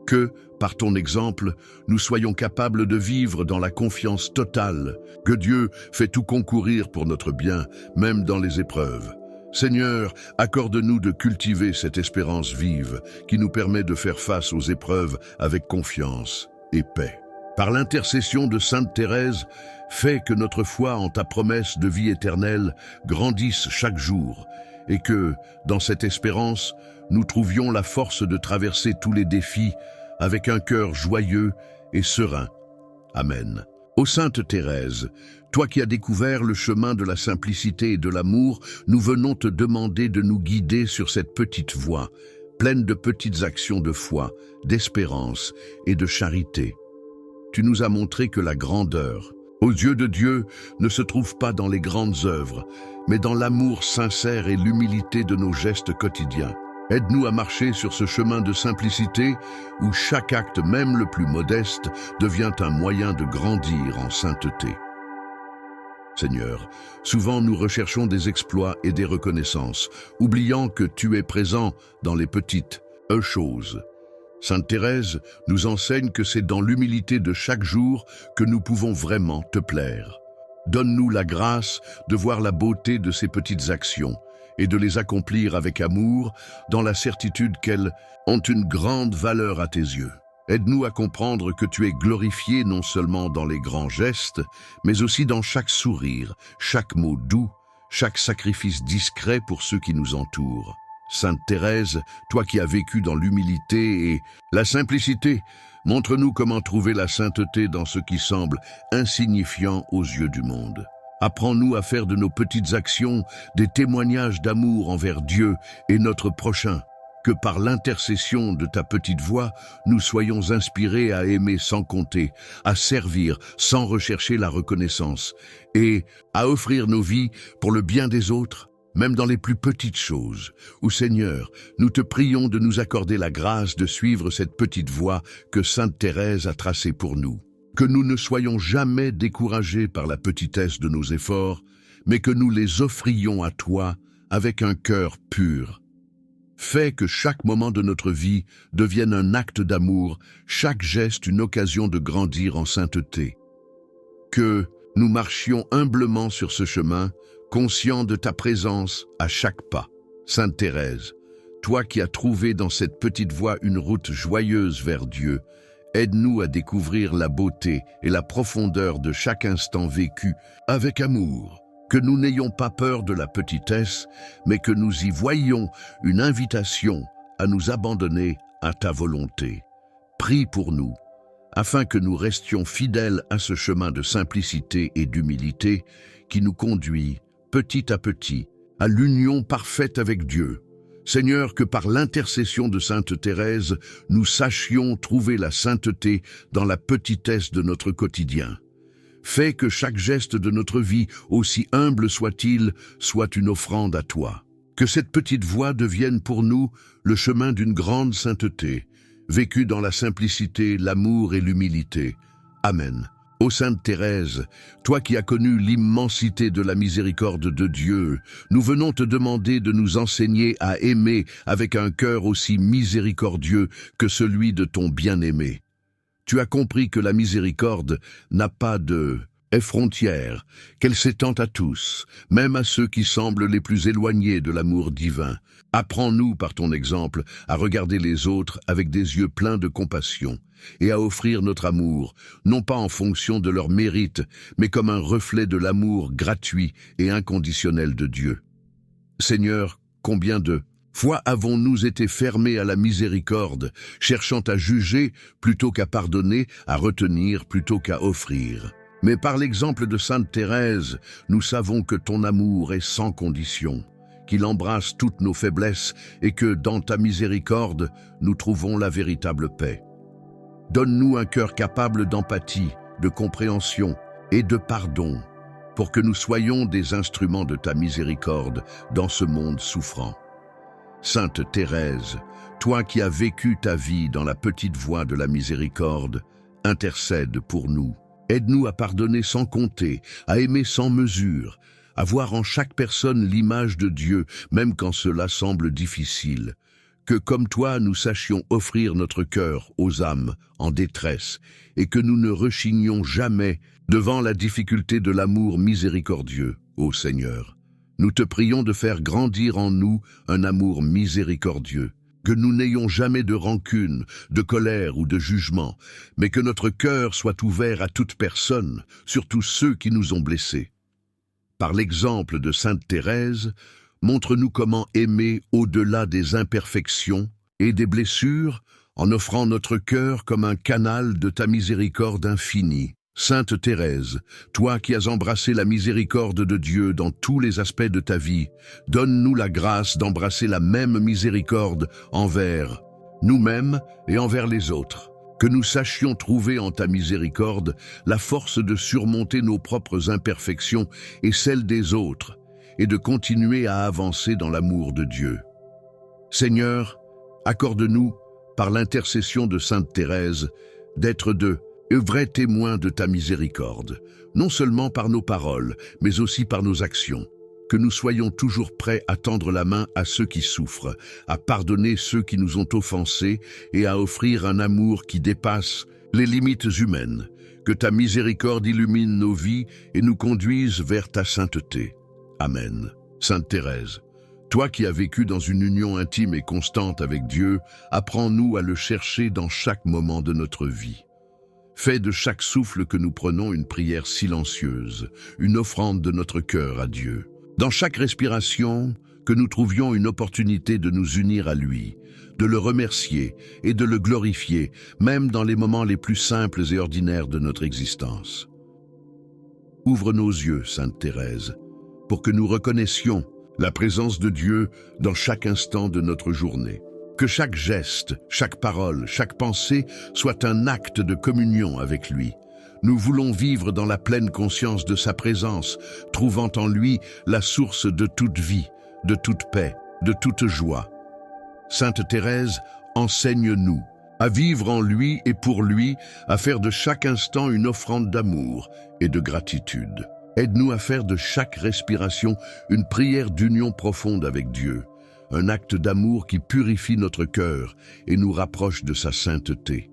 Que, par ton exemple, nous soyons capables de vivre dans la confiance totale, que Dieu fait tout concourir pour notre bien, même dans les épreuves. Seigneur, accorde-nous de cultiver cette espérance vive qui nous permet de faire face aux épreuves avec confiance et paix. Par l'intercession de Sainte Thérèse, fais que notre foi en ta promesse de vie éternelle grandisse chaque jour et que, dans cette espérance, nous trouvions la force de traverser tous les défis avec un cœur joyeux et serein. Amen. Ô Sainte Thérèse, toi qui as découvert le chemin de la simplicité et de l'amour, nous venons te demander de nous guider sur cette petite voie, pleine de petites actions de foi, d'espérance et de charité. Tu nous as montré que la grandeur, aux yeux de Dieu, ne se trouve pas dans les grandes œuvres, mais dans l'amour sincère et l'humilité de nos gestes quotidiens. Aide-nous à marcher sur ce chemin de simplicité où chaque acte, même le plus modeste, devient un moyen de grandir en sainteté. Seigneur, souvent nous recherchons des exploits et des reconnaissances, oubliant que tu es présent dans les petites choses. Sainte Thérèse nous enseigne que c'est dans l'humilité de chaque jour que nous pouvons vraiment te plaire. Donne-nous la grâce de voir la beauté de ces petites actions et de les accomplir avec amour, dans la certitude qu'elles ont une grande valeur à tes yeux. Aide-nous à comprendre que tu es glorifié non seulement dans les grands gestes, mais aussi dans chaque sourire, chaque mot doux, chaque sacrifice discret pour ceux qui nous entourent. Sainte Thérèse, toi qui as vécu dans l'humilité et la simplicité, montre-nous comment trouver la sainteté dans ce qui semble insignifiant aux yeux du monde. Apprends-nous à faire de nos petites actions des témoignages d'amour envers Dieu et notre prochain. Que par l'intercession de ta petite voix, nous soyons inspirés à aimer sans compter, à servir sans rechercher la reconnaissance et à offrir nos vies pour le bien des autres, même dans les plus petites choses. Ô Seigneur, nous te prions de nous accorder la grâce de suivre cette petite voie que Sainte Thérèse a tracée pour nous. Que nous ne soyons jamais découragés par la petitesse de nos efforts, mais que nous les offrions à toi avec un cœur pur. Fais que chaque moment de notre vie devienne un acte d'amour, chaque geste une occasion de grandir en sainteté. Que nous marchions humblement sur ce chemin, conscients de ta présence à chaque pas. Sainte Thérèse, toi qui as trouvé dans cette petite voie une route joyeuse vers Dieu, aide-nous à découvrir la beauté et la profondeur de chaque instant vécu avec amour. Que nous n'ayons pas peur de la petitesse, mais que nous y voyions une invitation à nous abandonner à ta volonté. Prie pour nous, afin que nous restions fidèles à ce chemin de simplicité et d'humilité qui nous conduit, petit à petit, à l'union parfaite avec Dieu. Seigneur, que par l'intercession de Sainte Thérèse, nous sachions trouver la sainteté dans la petitesse de notre quotidien. Fais que chaque geste de notre vie, aussi humble soit-il, soit une offrande à toi. Que cette petite voie devienne pour nous le chemin d'une grande sainteté, vécue dans la simplicité, l'amour et l'humilité. Amen. Ô Sainte Thérèse, toi qui as connu l'immensité de la miséricorde de Dieu, nous venons te demander de nous enseigner à aimer avec un cœur aussi miséricordieux que celui de ton bien-aimé. Tu as compris que la miséricorde n'a pas de frontières, qu'elle s'étend à tous, même à ceux qui semblent les plus éloignés de l'amour divin. Apprends-nous par ton exemple à regarder les autres avec des yeux pleins de compassion et à offrir notre amour, non pas en fonction de leur mérite, mais comme un reflet de l'amour gratuit et inconditionnel de Dieu. Seigneur, combien de fois avons-nous été fermés à la miséricorde, cherchant à juger plutôt qu'à pardonner, à retenir plutôt qu'à offrir. Mais par l'exemple de Sainte Thérèse, nous savons que ton amour est sans condition, qu'il embrasse toutes nos faiblesses et que dans ta miséricorde, nous trouvons la véritable paix. Donne-nous un cœur capable d'empathie, de compréhension et de pardon, pour que nous soyons des instruments de ta miséricorde dans ce monde souffrant. Sainte Thérèse, toi qui as vécu ta vie dans la petite voie de la miséricorde, intercède pour nous. Aide-nous à pardonner sans compter, à aimer sans mesure, à voir en chaque personne l'image de Dieu, même quand cela semble difficile. Que comme toi, nous sachions offrir notre cœur aux âmes en détresse et que nous ne rechignions jamais devant la difficulté de l'amour miséricordieux, ô Seigneur. Nous te prions de faire grandir en nous un amour miséricordieux, que nous n'ayons jamais de rancune, de colère ou de jugement, mais que notre cœur soit ouvert à toute personne, surtout ceux qui nous ont blessés. Par l'exemple de Sainte Thérèse, montre-nous comment aimer au-delà des imperfections et des blessures, en offrant notre cœur comme un canal de ta miséricorde infinie. Sainte Thérèse, toi qui as embrassé la miséricorde de Dieu dans tous les aspects de ta vie, donne-nous la grâce d'embrasser la même miséricorde envers nous-mêmes et envers les autres. Que nous sachions trouver en ta miséricorde la force de surmonter nos propres imperfections et celles des autres, et de continuer à avancer dans l'amour de Dieu. Seigneur, accorde-nous, par l'intercession de Sainte Thérèse, d'être de vrais témoins de ta miséricorde, non seulement par nos paroles, mais aussi par nos actions. Que nous soyons toujours prêts à tendre la main à ceux qui souffrent, à pardonner ceux qui nous ont offensés et à offrir un amour qui dépasse les limites humaines. Que ta miséricorde illumine nos vies et nous conduise vers ta sainteté. Amen. Sainte Thérèse, toi qui as vécu dans une union intime et constante avec Dieu, apprends-nous à le chercher dans chaque moment de notre vie. Fais de chaque souffle que nous prenons une prière silencieuse, une offrande de notre cœur à Dieu. Dans chaque respiration, que nous trouvions une opportunité de nous unir à lui, de le remercier et de le glorifier, même dans les moments les plus simples et ordinaires de notre existence. Ouvre nos yeux, Sainte Thérèse, pour que nous reconnaissions la présence de Dieu dans chaque instant de notre journée. Que chaque geste, chaque parole, chaque pensée soit un acte de communion avec lui. Nous voulons vivre dans la pleine conscience de sa présence, trouvant en lui la source de toute vie, de toute paix, de toute joie. Sainte Thérèse, enseigne-nous à vivre en lui et pour lui, à faire de chaque instant une offrande d'amour et de gratitude. Aide-nous à faire de chaque respiration une prière d'union profonde avec Dieu, un acte d'amour qui purifie notre cœur et nous rapproche de sa sainteté.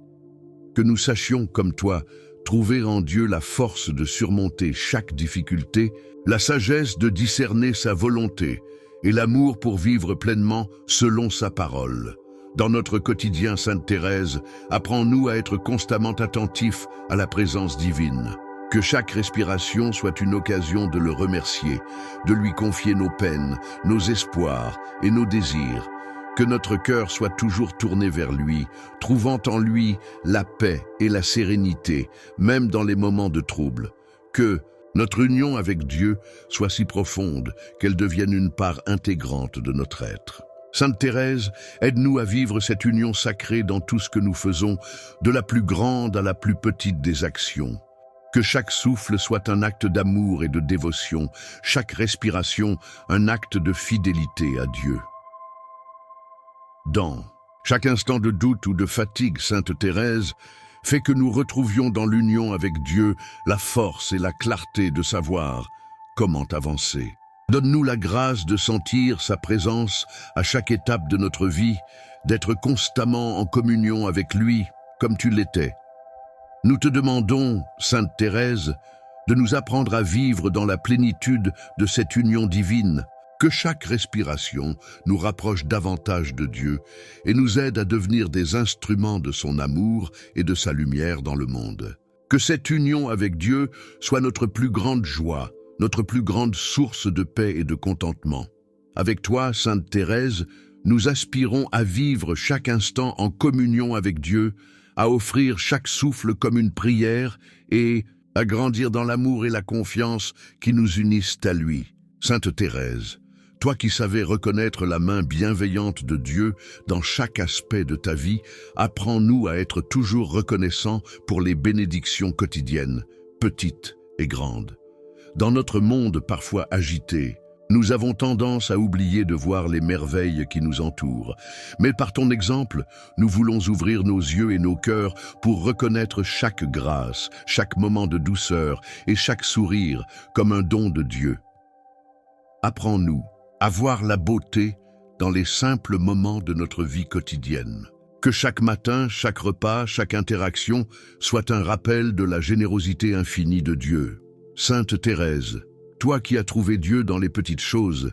Que nous sachions, comme toi, trouver en Dieu la force de surmonter chaque difficulté, la sagesse de discerner sa volonté et l'amour pour vivre pleinement selon sa parole. Dans notre quotidien, Sainte Thérèse, apprends-nous à être constamment attentifs à la présence divine. Que chaque respiration soit une occasion de le remercier, de lui confier nos peines, nos espoirs et nos désirs. Que notre cœur soit toujours tourné vers lui, trouvant en lui la paix et la sérénité, même dans les moments de trouble. Que notre union avec Dieu soit si profonde qu'elle devienne une part intégrante de notre être. Sainte Thérèse, aide-nous à vivre cette union sacrée dans tout ce que nous faisons, de la plus grande à la plus petite des actions. Que chaque souffle soit un acte d'amour et de dévotion, chaque respiration un acte de fidélité à Dieu. Dans chaque instant de doute ou de fatigue, Sainte Thérèse, fais que nous retrouvions dans l'union avec Dieu la force et la clarté de savoir comment avancer. Donne-nous la grâce de sentir sa présence à chaque étape de notre vie, d'être constamment en communion avec lui, comme tu l'étais. Nous te demandons, Sainte Thérèse, de nous apprendre à vivre dans la plénitude de cette union divine, que chaque respiration nous rapproche davantage de Dieu et nous aide à devenir des instruments de son amour et de sa lumière dans le monde. Que cette union avec Dieu soit notre plus grande joie, notre plus grande source de paix et de contentement. Avec toi, Sainte Thérèse, nous aspirons à vivre chaque instant en communion avec Dieu, à offrir chaque souffle comme une prière et à grandir dans l'amour et la confiance qui nous unissent à lui. Sainte Thérèse, toi qui savais reconnaître la main bienveillante de Dieu dans chaque aspect de ta vie, apprends-nous à être toujours reconnaissants pour les bénédictions quotidiennes, petites et grandes. Dans notre monde parfois agité, nous avons tendance à oublier de voir les merveilles qui nous entourent. Mais par ton exemple, nous voulons ouvrir nos yeux et nos cœurs pour reconnaître chaque grâce, chaque moment de douceur et chaque sourire comme un don de Dieu. Apprends-nous à voir la beauté dans les simples moments de notre vie quotidienne. Que chaque matin, chaque repas, chaque interaction soit un rappel de la générosité infinie de Dieu. Sainte Thérèse, toi qui as trouvé Dieu dans les petites choses,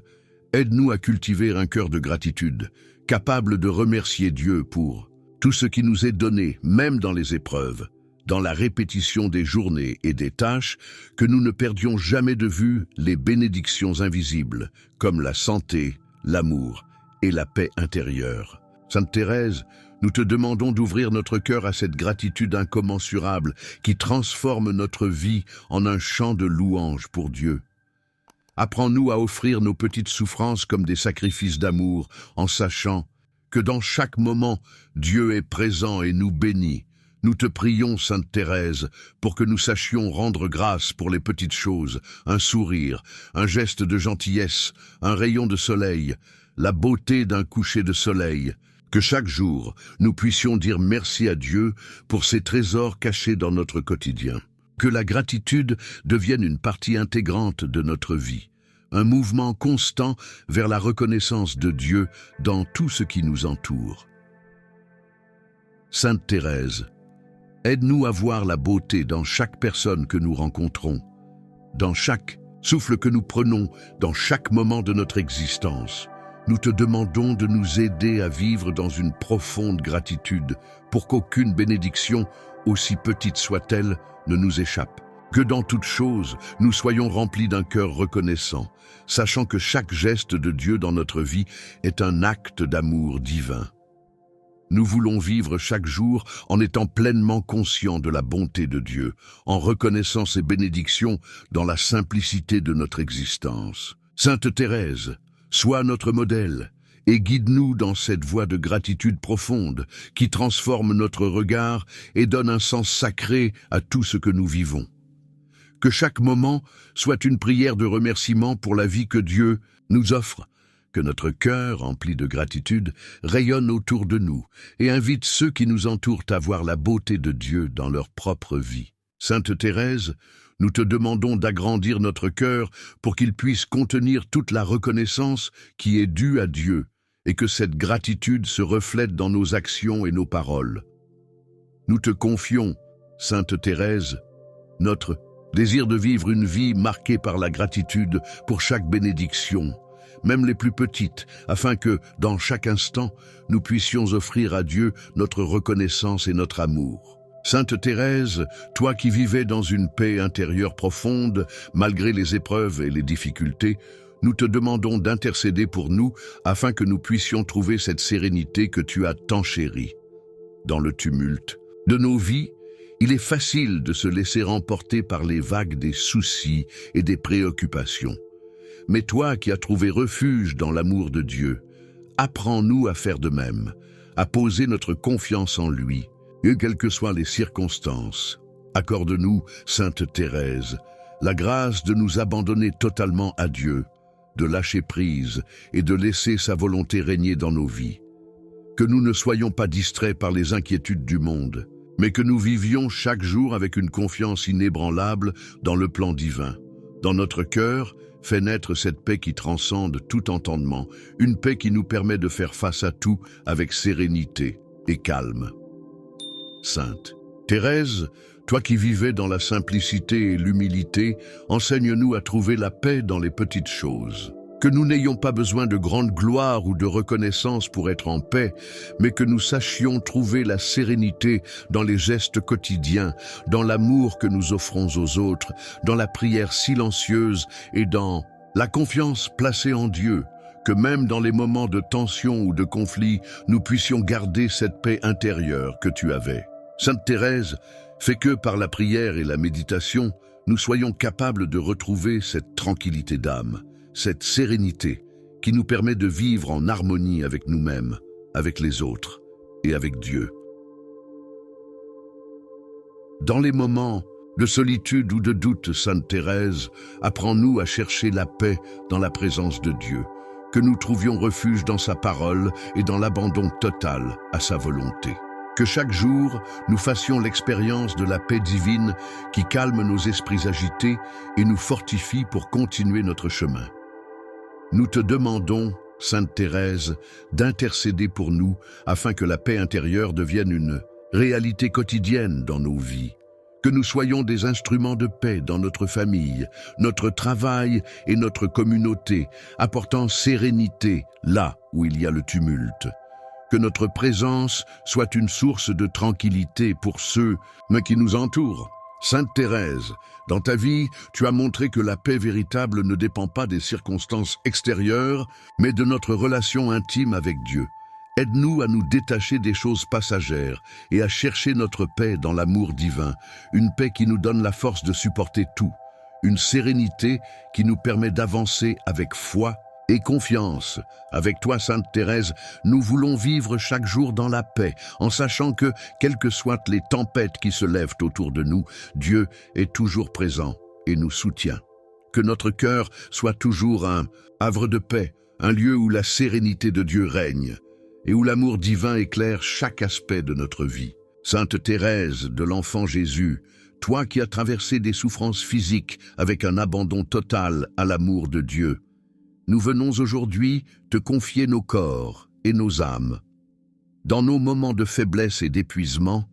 aide-nous à cultiver un cœur de gratitude, capable de remercier Dieu pour tout ce qui nous est donné, même dans les épreuves, dans la répétition des journées et des tâches, que nous ne perdions jamais de vue les bénédictions invisibles, comme la santé, l'amour et la paix intérieure. Sainte Thérèse, nous te demandons d'ouvrir notre cœur à cette gratitude incommensurable qui transforme notre vie en un chant de louange pour Dieu. Apprends-nous à offrir nos petites souffrances comme des sacrifices d'amour, en sachant que dans chaque moment, Dieu est présent et nous bénit. Nous te prions, Sainte Thérèse, pour que nous sachions rendre grâce pour les petites choses, un sourire, un geste de gentillesse, un rayon de soleil, la beauté d'un coucher de soleil. Que chaque jour, nous puissions dire merci à Dieu pour ces trésors cachés dans notre quotidien. Que la gratitude devienne une partie intégrante de notre vie, un mouvement constant vers la reconnaissance de Dieu dans tout ce qui nous entoure. Sainte Thérèse, aide-nous à voir la beauté dans chaque personne que nous rencontrons, dans chaque souffle que nous prenons, dans chaque moment de notre existence. Nous te demandons de nous aider à vivre dans une profonde gratitude pour qu'aucune bénédiction, aussi petite soit-elle, ne nous échappe. Que dans toute chose, nous soyons remplis d'un cœur reconnaissant, sachant que chaque geste de Dieu dans notre vie est un acte d'amour divin. Nous voulons vivre chaque jour en étant pleinement conscients de la bonté de Dieu, en reconnaissant ses bénédictions dans la simplicité de notre existence. Sainte Thérèse, sois notre modèle et guide-nous dans cette voie de gratitude profonde qui transforme notre regard et donne un sens sacré à tout ce que nous vivons. Que chaque moment soit une prière de remerciement pour la vie que Dieu nous offre, que notre cœur, rempli de gratitude, rayonne autour de nous et invite ceux qui nous entourent à voir la beauté de Dieu dans leur propre vie. Sainte Thérèse, nous te demandons d'agrandir notre cœur pour qu'il puisse contenir toute la reconnaissance qui est due à Dieu et que cette gratitude se reflète dans nos actions et nos paroles. Nous te confions, Sainte Thérèse, notre désir de vivre une vie marquée par la gratitude pour chaque bénédiction, même les plus petites, afin que, dans chaque instant, nous puissions offrir à Dieu notre reconnaissance et notre amour. Sainte Thérèse, toi qui vivais dans une paix intérieure profonde, malgré les épreuves et les difficultés, nous te demandons d'intercéder pour nous afin que nous puissions trouver cette sérénité que tu as tant chérie. Dans le tumulte de nos vies, il est facile de se laisser emporter par les vagues des soucis et des préoccupations. Mais toi qui as trouvé refuge dans l'amour de Dieu, apprends-nous à faire de même, à poser notre confiance en lui, et quelles que soient les circonstances. Accorde-nous, Sainte Thérèse, la grâce de nous abandonner totalement à Dieu, de lâcher prise et de laisser sa volonté régner dans nos vies. Que nous ne soyons pas distraits par les inquiétudes du monde, mais que nous vivions chaque jour avec une confiance inébranlable dans le plan divin. Dans notre cœur, fais naître cette paix qui transcende tout entendement, une paix qui nous permet de faire face à tout avec sérénité et calme. Sainte Thérèse, toi qui vivais dans la simplicité et l'humilité, enseigne-nous à trouver la paix dans les petites choses. Que nous n'ayons pas besoin de grande gloire ou de reconnaissance pour être en paix, mais que nous sachions trouver la sérénité dans les gestes quotidiens, dans l'amour que nous offrons aux autres, dans la prière silencieuse et dans la confiance placée en Dieu. Que même dans les moments de tension ou de conflit, nous puissions garder cette paix intérieure que tu avais. Sainte Thérèse, fais que par la prière et la méditation, nous soyons capables de retrouver cette tranquillité d'âme, cette sérénité qui nous permet de vivre en harmonie avec nous-mêmes, avec les autres et avec Dieu. Dans les moments de solitude ou de doute, Sainte Thérèse, apprends-nous à chercher la paix dans la présence de Dieu, que nous trouvions refuge dans sa parole et dans l'abandon total à sa volonté. Que chaque jour, nous fassions l'expérience de la paix divine qui calme nos esprits agités et nous fortifie pour continuer notre chemin. Nous te demandons, Sainte Thérèse, d'intercéder pour nous afin que la paix intérieure devienne une réalité quotidienne dans nos vies. Que nous soyons des instruments de paix dans notre famille, notre travail et notre communauté, apportant sérénité là où il y a le tumulte. Que notre présence soit une source de tranquillité pour ceux qui nous entourent. Sainte Thérèse, dans ta vie, tu as montré que la paix véritable ne dépend pas des circonstances extérieures, mais de notre relation intime avec Dieu. Aide-nous à nous détacher des choses passagères et à chercher notre paix dans l'amour divin, une paix qui nous donne la force de supporter tout, une sérénité qui nous permet d'avancer avec foi et confiance. Avec toi, Sainte Thérèse, nous voulons vivre chaque jour dans la paix, en sachant que, quelles que soient les tempêtes qui se lèvent autour de nous, Dieu est toujours présent et nous soutient. Que notre cœur soit toujours un havre de paix, un lieu où la sérénité de Dieu règne et où l'amour divin éclaire chaque aspect de notre vie. Sainte Thérèse de l'Enfant Jésus, toi qui as traversé des souffrances physiques avec un abandon total à l'amour de Dieu, nous venons aujourd'hui te confier nos corps et nos âmes. Dans nos moments de faiblesse et d'épuisement,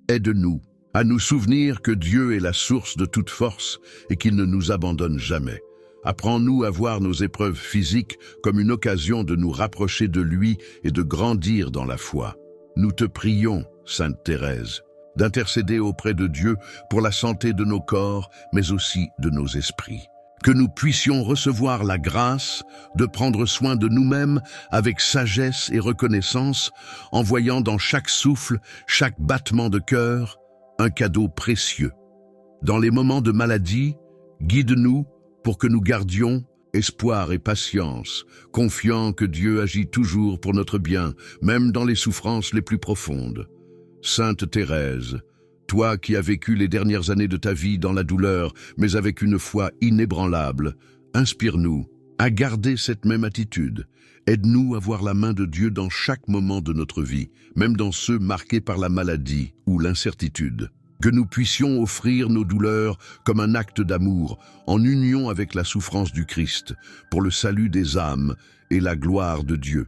aide-nous à nous souvenir que Dieu est la source de toute force et qu'il ne nous abandonne jamais. Apprends-nous à voir nos épreuves physiques comme une occasion de nous rapprocher de lui et de grandir dans la foi. Nous te prions, Sainte Thérèse, d'intercéder auprès de Dieu pour la santé de nos corps, mais aussi de nos esprits. Que nous puissions recevoir la grâce de prendre soin de nous-mêmes avec sagesse et reconnaissance, en voyant dans chaque souffle, chaque battement de cœur, un cadeau précieux. Dans les moments de maladie, guide-nous pour que nous gardions espoir et patience, confiant que Dieu agit toujours pour notre bien, même dans les souffrances les plus profondes. Sainte Thérèse, toi qui as vécu les dernières années de ta vie dans la douleur, mais avec une foi inébranlable, inspire-nous à garder cette même attitude. Aide-nous à voir la main de Dieu dans chaque moment de notre vie, même dans ceux marqués par la maladie ou l'incertitude. Que nous puissions offrir nos douleurs comme un acte d'amour, en union avec la souffrance du Christ, pour le salut des âmes et la gloire de Dieu.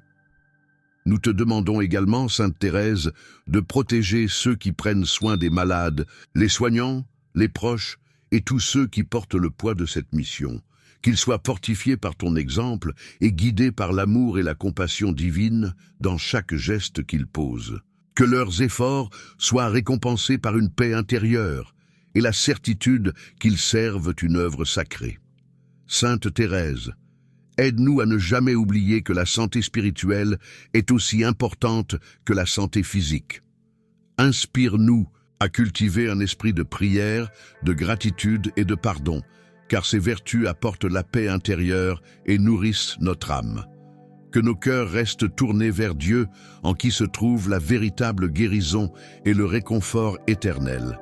Nous te demandons également, Sainte Thérèse, de protéger ceux qui prennent soin des malades, les soignants, les proches et tous ceux qui portent le poids de cette mission. Qu'ils soient fortifiés par ton exemple et guidés par l'amour et la compassion divine dans chaque geste qu'ils posent. Que leurs efforts soient récompensés par une paix intérieure et la certitude qu'ils servent une œuvre sacrée. Sainte Thérèse, aide-nous à ne jamais oublier que la santé spirituelle est aussi importante que la santé physique. Inspire-nous à cultiver un esprit de prière, de gratitude et de pardon, car ces vertus apportent la paix intérieure et nourrissent notre âme. Que nos cœurs restent tournés vers Dieu, en qui se trouve la véritable guérison et le réconfort éternel.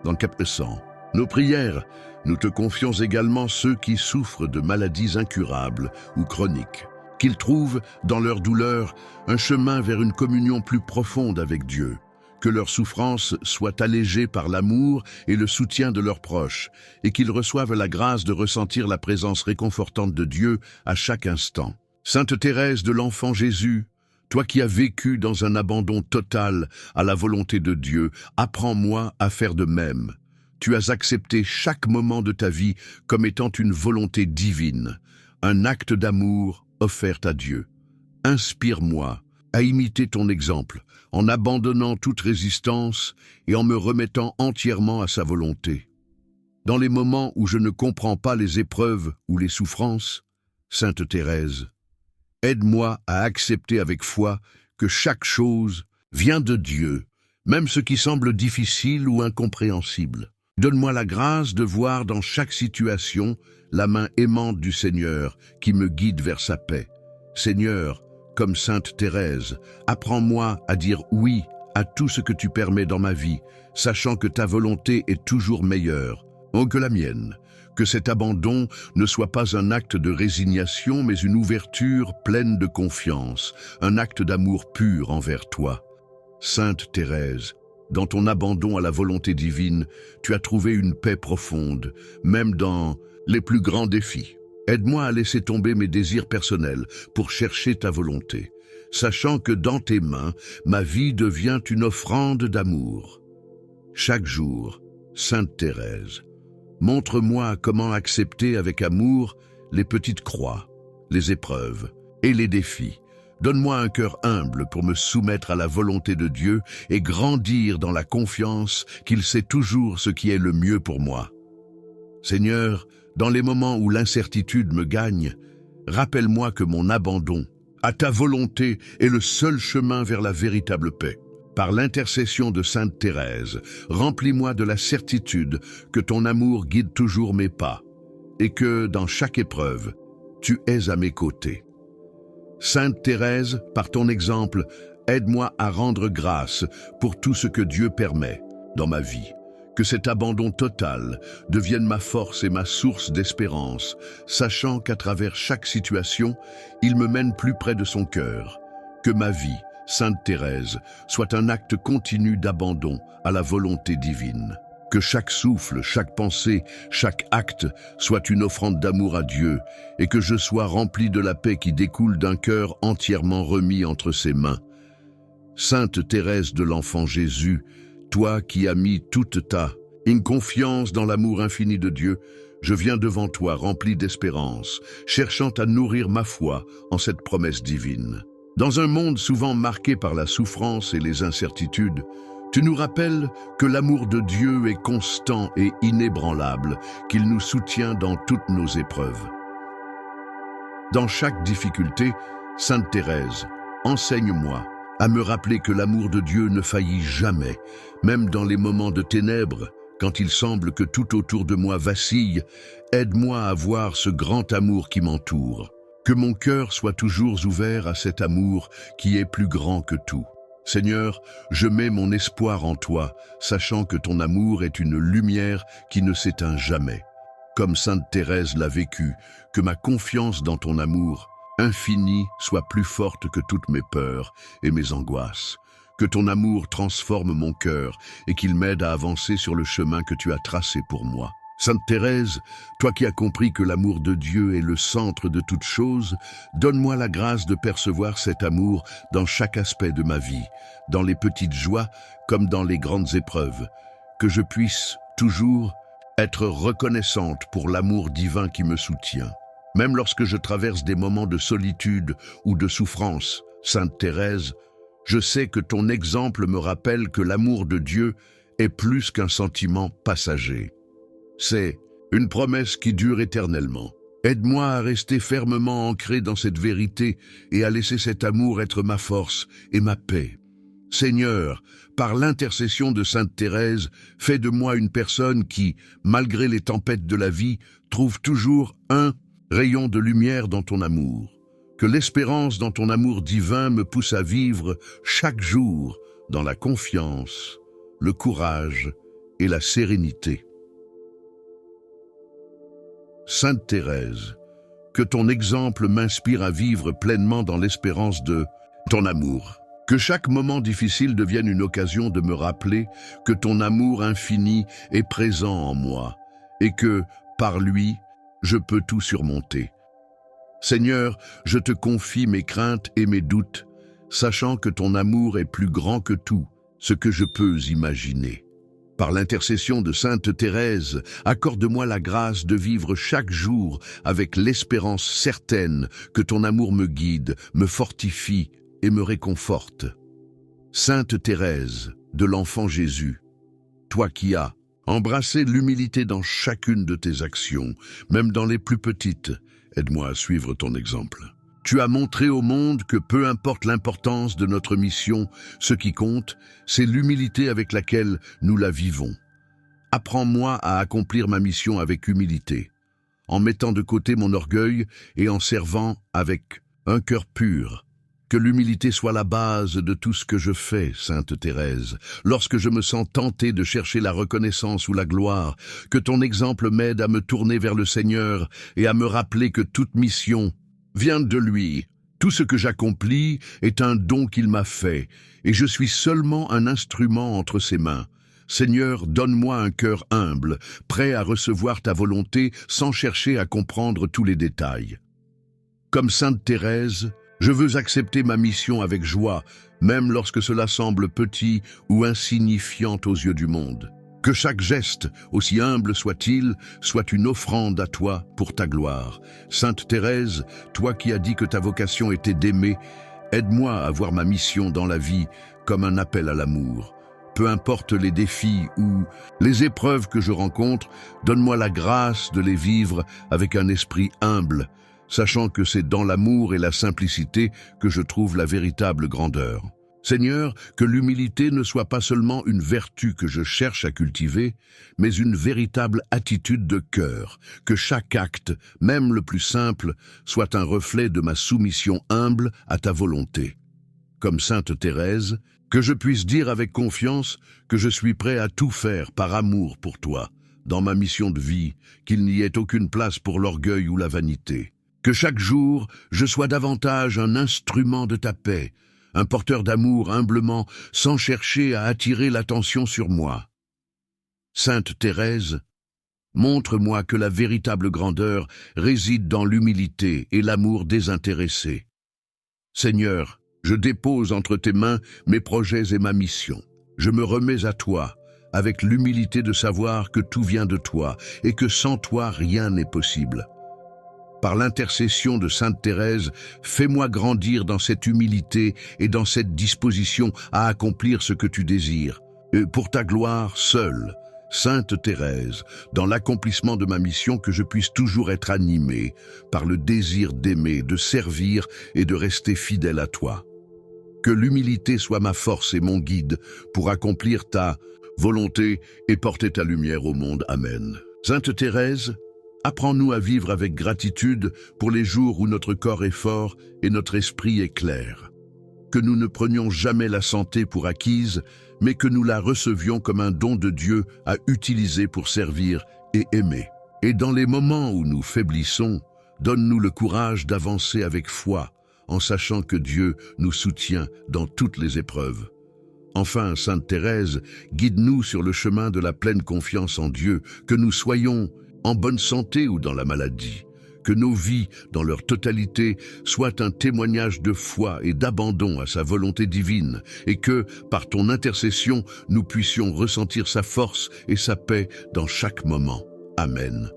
Dans le chapitre 100, nos prières, nous te confions également ceux qui souffrent de maladies incurables ou chroniques, qu'ils trouvent, dans leur douleur, un chemin vers une communion plus profonde avec Dieu, que leurs souffrances soient allégées par l'amour et le soutien de leurs proches, et qu'ils reçoivent la grâce de ressentir la présence réconfortante de Dieu à chaque instant. Sainte Thérèse de l'Enfant Jésus, toi qui as vécu dans un abandon total à la volonté de Dieu, apprends-moi à faire de même. Tu as accepté chaque moment de ta vie comme étant une volonté divine, un acte d'amour offert à Dieu. Inspire-moi à imiter ton exemple, en abandonnant toute résistance et en me remettant entièrement à sa volonté. Dans les moments où je ne comprends pas les épreuves ou les souffrances, Sainte Thérèse, aide-moi à accepter avec foi que chaque chose vient de Dieu, même ce qui semble difficile ou incompréhensible. Donne-moi la grâce de voir dans chaque situation la main aimante du Seigneur qui me guide vers sa paix. Seigneur, comme Sainte Thérèse, apprends-moi à dire oui à tout ce que tu permets dans ma vie, sachant que ta volonté est toujours meilleure, que la mienne. Que cet abandon ne soit pas un acte de résignation, mais une ouverture pleine de confiance, un acte d'amour pur envers toi. Sainte Thérèse, dans ton abandon à la volonté divine, tu as trouvé une paix profonde, même dans les plus grands défis. Aide-moi à laisser tomber mes désirs personnels pour chercher ta volonté, sachant que dans tes mains, ma vie devient une offrande d'amour. Chaque jour, Sainte Thérèse, montre-moi comment accepter avec amour les petites croix, les épreuves et les défis. Donne-moi un cœur humble pour me soumettre à la volonté de Dieu et grandir dans la confiance qu'il sait toujours ce qui est le mieux pour moi. Seigneur, dans les moments où l'incertitude me gagne, rappelle-moi que mon abandon à ta volonté est le seul chemin vers la véritable paix. Par l'intercession de Sainte Thérèse, remplis-moi de la certitude que ton amour guide toujours mes pas et que, dans chaque épreuve, tu es à mes côtés. Sainte Thérèse, par ton exemple, aide-moi à rendre grâce pour tout ce que Dieu permet dans ma vie. Que cet abandon total devienne ma force et ma source d'espérance, sachant qu'à travers chaque situation, il me mène plus près de son cœur. Que ma vie, Sainte Thérèse, soit un acte continu d'abandon à la volonté divine. Que chaque souffle, chaque pensée, chaque acte soit une offrande d'amour à Dieu et que je sois rempli de la paix qui découle d'un cœur entièrement remis entre ses mains. Sainte Thérèse de l'Enfant Jésus, toi qui as mis toute ta confiance dans l'amour infini de Dieu, je viens devant toi rempli d'espérance, cherchant à nourrir ma foi en cette promesse divine. Dans un monde souvent marqué par la souffrance et les incertitudes, tu nous rappelles que l'amour de Dieu est constant et inébranlable, qu'il nous soutient dans toutes nos épreuves. Dans chaque difficulté, Sainte Thérèse, enseigne-moi à me rappeler que l'amour de Dieu ne faillit jamais, même dans les moments de ténèbres, quand il semble que tout autour de moi vacille. Aide-moi à voir ce grand amour qui m'entoure. Que mon cœur soit toujours ouvert à cet amour qui est plus grand que tout. Seigneur, je mets mon espoir en toi, sachant que ton amour est une lumière qui ne s'éteint jamais. Comme Sainte Thérèse l'a vécu, que ma confiance dans ton amour infini soit plus forte que toutes mes peurs et mes angoisses. Que ton amour transforme mon cœur et qu'il m'aide à avancer sur le chemin que tu as tracé pour moi. Sainte Thérèse, toi qui as compris que l'amour de Dieu est le centre de toute chose, donne-moi la grâce de percevoir cet amour dans chaque aspect de ma vie, dans les petites joies comme dans les grandes épreuves. Que je puisse toujours être reconnaissante pour l'amour divin qui me soutient. Même lorsque je traverse des moments de solitude ou de souffrance, Sainte Thérèse, je sais que ton exemple me rappelle que l'amour de Dieu est plus qu'un sentiment passager. C'est une promesse qui dure éternellement. Aide-moi à rester fermement ancré dans cette vérité et à laisser cet amour être ma force et ma paix. Seigneur, par l'intercession de Sainte Thérèse, fais de moi une personne qui, malgré les tempêtes de la vie, trouve toujours un rayon de lumière dans ton amour. Que l'espérance dans ton amour divin me pousse à vivre chaque jour dans la confiance, le courage et la sérénité. Sainte Thérèse, que ton exemple m'inspire à vivre pleinement dans l'espérance de ton amour. Que chaque moment difficile devienne une occasion de me rappeler que ton amour infini est présent en moi et que, par lui, je peux tout surmonter. Seigneur, je te confie mes craintes et mes doutes, sachant que ton amour est plus grand que tout ce que je peux imaginer. Par l'intercession de Sainte Thérèse, accorde-moi la grâce de vivre chaque jour avec l'espérance certaine que ton amour me guide, me fortifie et me réconforte. Sainte Thérèse de l'Enfant Jésus, toi qui as embrassé l'humilité dans chacune de tes actions, même dans les plus petites, aide-moi à suivre ton exemple. Tu as montré au monde que peu importe l'importance de notre mission, ce qui compte, c'est l'humilité avec laquelle nous la vivons. Apprends-moi à accomplir ma mission avec humilité, en mettant de côté mon orgueil et en servant avec un cœur pur. Que l'humilité soit la base de tout ce que je fais, Sainte Thérèse. Lorsque je me sens tenté de chercher la reconnaissance ou la gloire, que ton exemple m'aide à me tourner vers le Seigneur et à me rappeler que toute mission vient de lui. Tout ce que j'accomplis est un don qu'il m'a fait, et je suis seulement un instrument entre ses mains. Seigneur, donne-moi un cœur humble, prêt à recevoir ta volonté sans chercher à comprendre tous les détails. Comme Sainte Thérèse, je veux accepter ma mission avec joie, même lorsque cela semble petit ou insignifiant aux yeux du monde. Que chaque geste, aussi humble soit-il, soit une offrande à toi pour ta gloire. Sainte Thérèse, toi qui as dit que ta vocation était d'aimer, aide-moi à voir ma mission dans la vie comme un appel à l'amour. Peu importe les défis ou les épreuves que je rencontre, donne-moi la grâce de les vivre avec un esprit humble, sachant que c'est dans l'amour et la simplicité que je trouve la véritable grandeur. Seigneur, que l'humilité ne soit pas seulement une vertu que je cherche à cultiver, mais une véritable attitude de cœur, que chaque acte, même le plus simple, soit un reflet de ma soumission humble à ta volonté. Comme Sainte Thérèse, Que je puisse dire avec confiance que je suis prêt à tout faire par amour pour toi, dans ma mission de vie, qu'il n'y ait aucune place pour l'orgueil ou la vanité. Que chaque jour, je sois davantage un instrument de ta paix, un porteur d'amour humblement, sans chercher à attirer l'attention sur moi. Sainte Thérèse, montre-moi que la véritable grandeur réside dans l'humilité et l'amour désintéressé. Seigneur, je dépose entre tes mains mes projets et ma mission. Je me remets à toi, avec l'humilité de savoir que tout vient de toi et que sans toi rien n'est possible. Par l'intercession de Sainte Thérèse, fais-moi grandir dans cette humilité et dans cette disposition à accomplir ce que tu désires. Et pour ta gloire seule, Sainte Thérèse, dans l'accomplissement de ma mission, que je puisse toujours être animé par le désir d'aimer, de servir et de rester fidèle à toi. Que l'humilité soit ma force et mon guide pour accomplir ta volonté et porter ta lumière au monde. Amen. Sainte Thérèse, apprends-nous à vivre avec gratitude pour les jours où notre corps est fort et notre esprit est clair. Que nous ne prenions jamais la santé pour acquise, mais que nous la recevions comme un don de Dieu à utiliser pour servir et aimer. Et dans les moments où nous faiblissons, donne-nous le courage d'avancer avec foi, en sachant que Dieu nous soutient dans toutes les épreuves. Enfin, Sainte Thérèse, guide-nous sur le chemin de la pleine confiance en Dieu, que nous soyons en bonne santé ou dans la maladie, que nos vies, dans leur totalité, soient un témoignage de foi et d'abandon à sa volonté divine, et que, par ton intercession, nous puissions ressentir sa force et sa paix dans chaque moment. Amen.